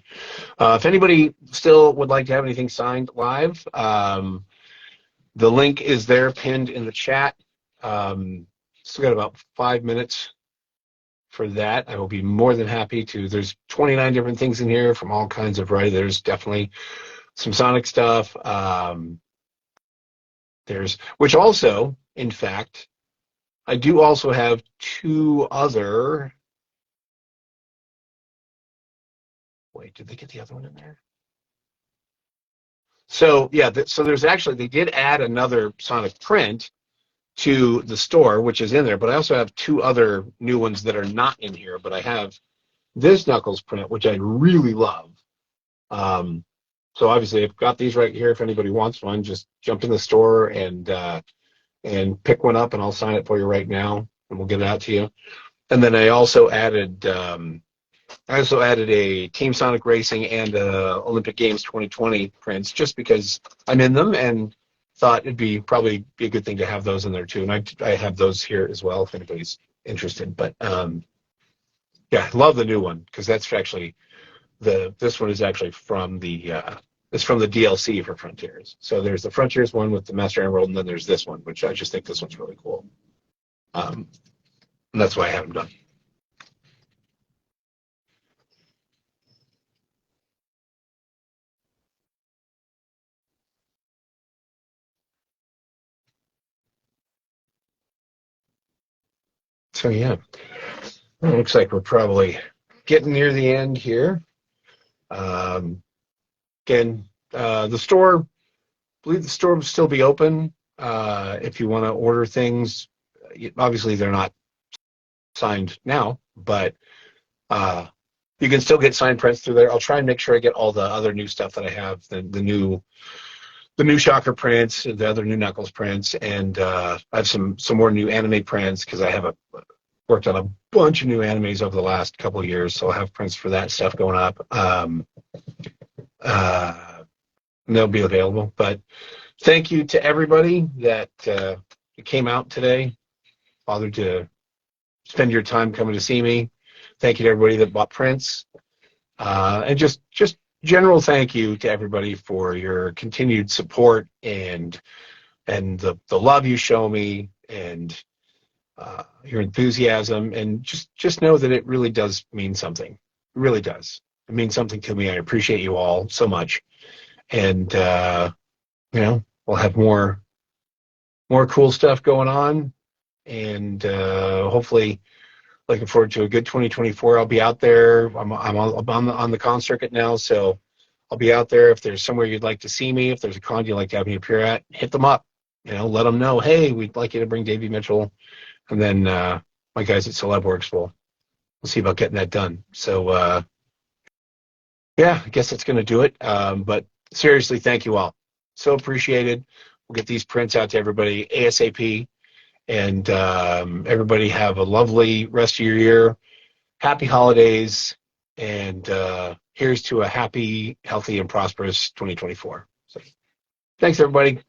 Speaker 3: If anybody still would like to have anything signed live, the link is there pinned in the chat. Still got about 5 minutes for that. I will be more than happy to. There's 29 different things in here from all kinds of variety. There's definitely some Sonic stuff. Which also, in fact, I do also have 2 other. Wait, did they get the other one in there? So yeah, so there's actually, they did add another Sonic print to the store, which is in there, but I also have 2 other new ones that are not in here, but I have this Knuckles print, which I really love. So obviously I've got these right here. If anybody wants one, just jump in the store and pick one up, and I'll sign it for you right now, and we'll get it out to you. And then I also added a Team Sonic Racing and Olympic Games 2020 prints, just because I'm in them and thought it'd probably be a good thing to have those in there too. And I have those here as well if anybody's interested. But yeah, I love the new one, because that's actually this one is actually from the it's from the DLC for Frontiers. So there's the Frontiers one with the Master Emerald, and then there's this one, which I just think this one's really cool. And that's why I have them done. So yeah, it looks like we're probably getting near the end here. Again, the store, I believe the store will still be open if you want to order things. Obviously, they're not signed now, but you can still get signed prints through there. I'll try and make sure I get all the other new stuff that I have, the new Shocker prints, the other new Knuckles prints, and I have some more new anime prints, because I have worked on a bunch of new animes over the last couple of years, so I'll have prints for that stuff going up. They'll be available. But thank you to everybody that came out today, bothered to spend your time coming to see me. Thank you to everybody that bought prints, and just general thank you to everybody for your continued support and the love you show me, and your enthusiasm, and just know that it really does mean something. It really does. It means something to me. I appreciate you all so much, and we'll have more cool stuff going on, and hopefully looking forward to a good 2024. I'll be out there. I'm on the con circuit now, so I'll be out there. If there's somewhere you'd like to see me, if there's a con you'd like to have me appear at, hit them up. Let them know, hey, we'd like you to bring Davey Mitchell, and then my guys at Celebworks will see about getting that done. So yeah, I guess that's going to do it. But seriously, thank you all. So appreciated. We'll get these prints out to everybody ASAP. And everybody have a lovely rest of your year. Happy holidays. And here's to a happy, healthy, and prosperous 2024. So, thanks, everybody.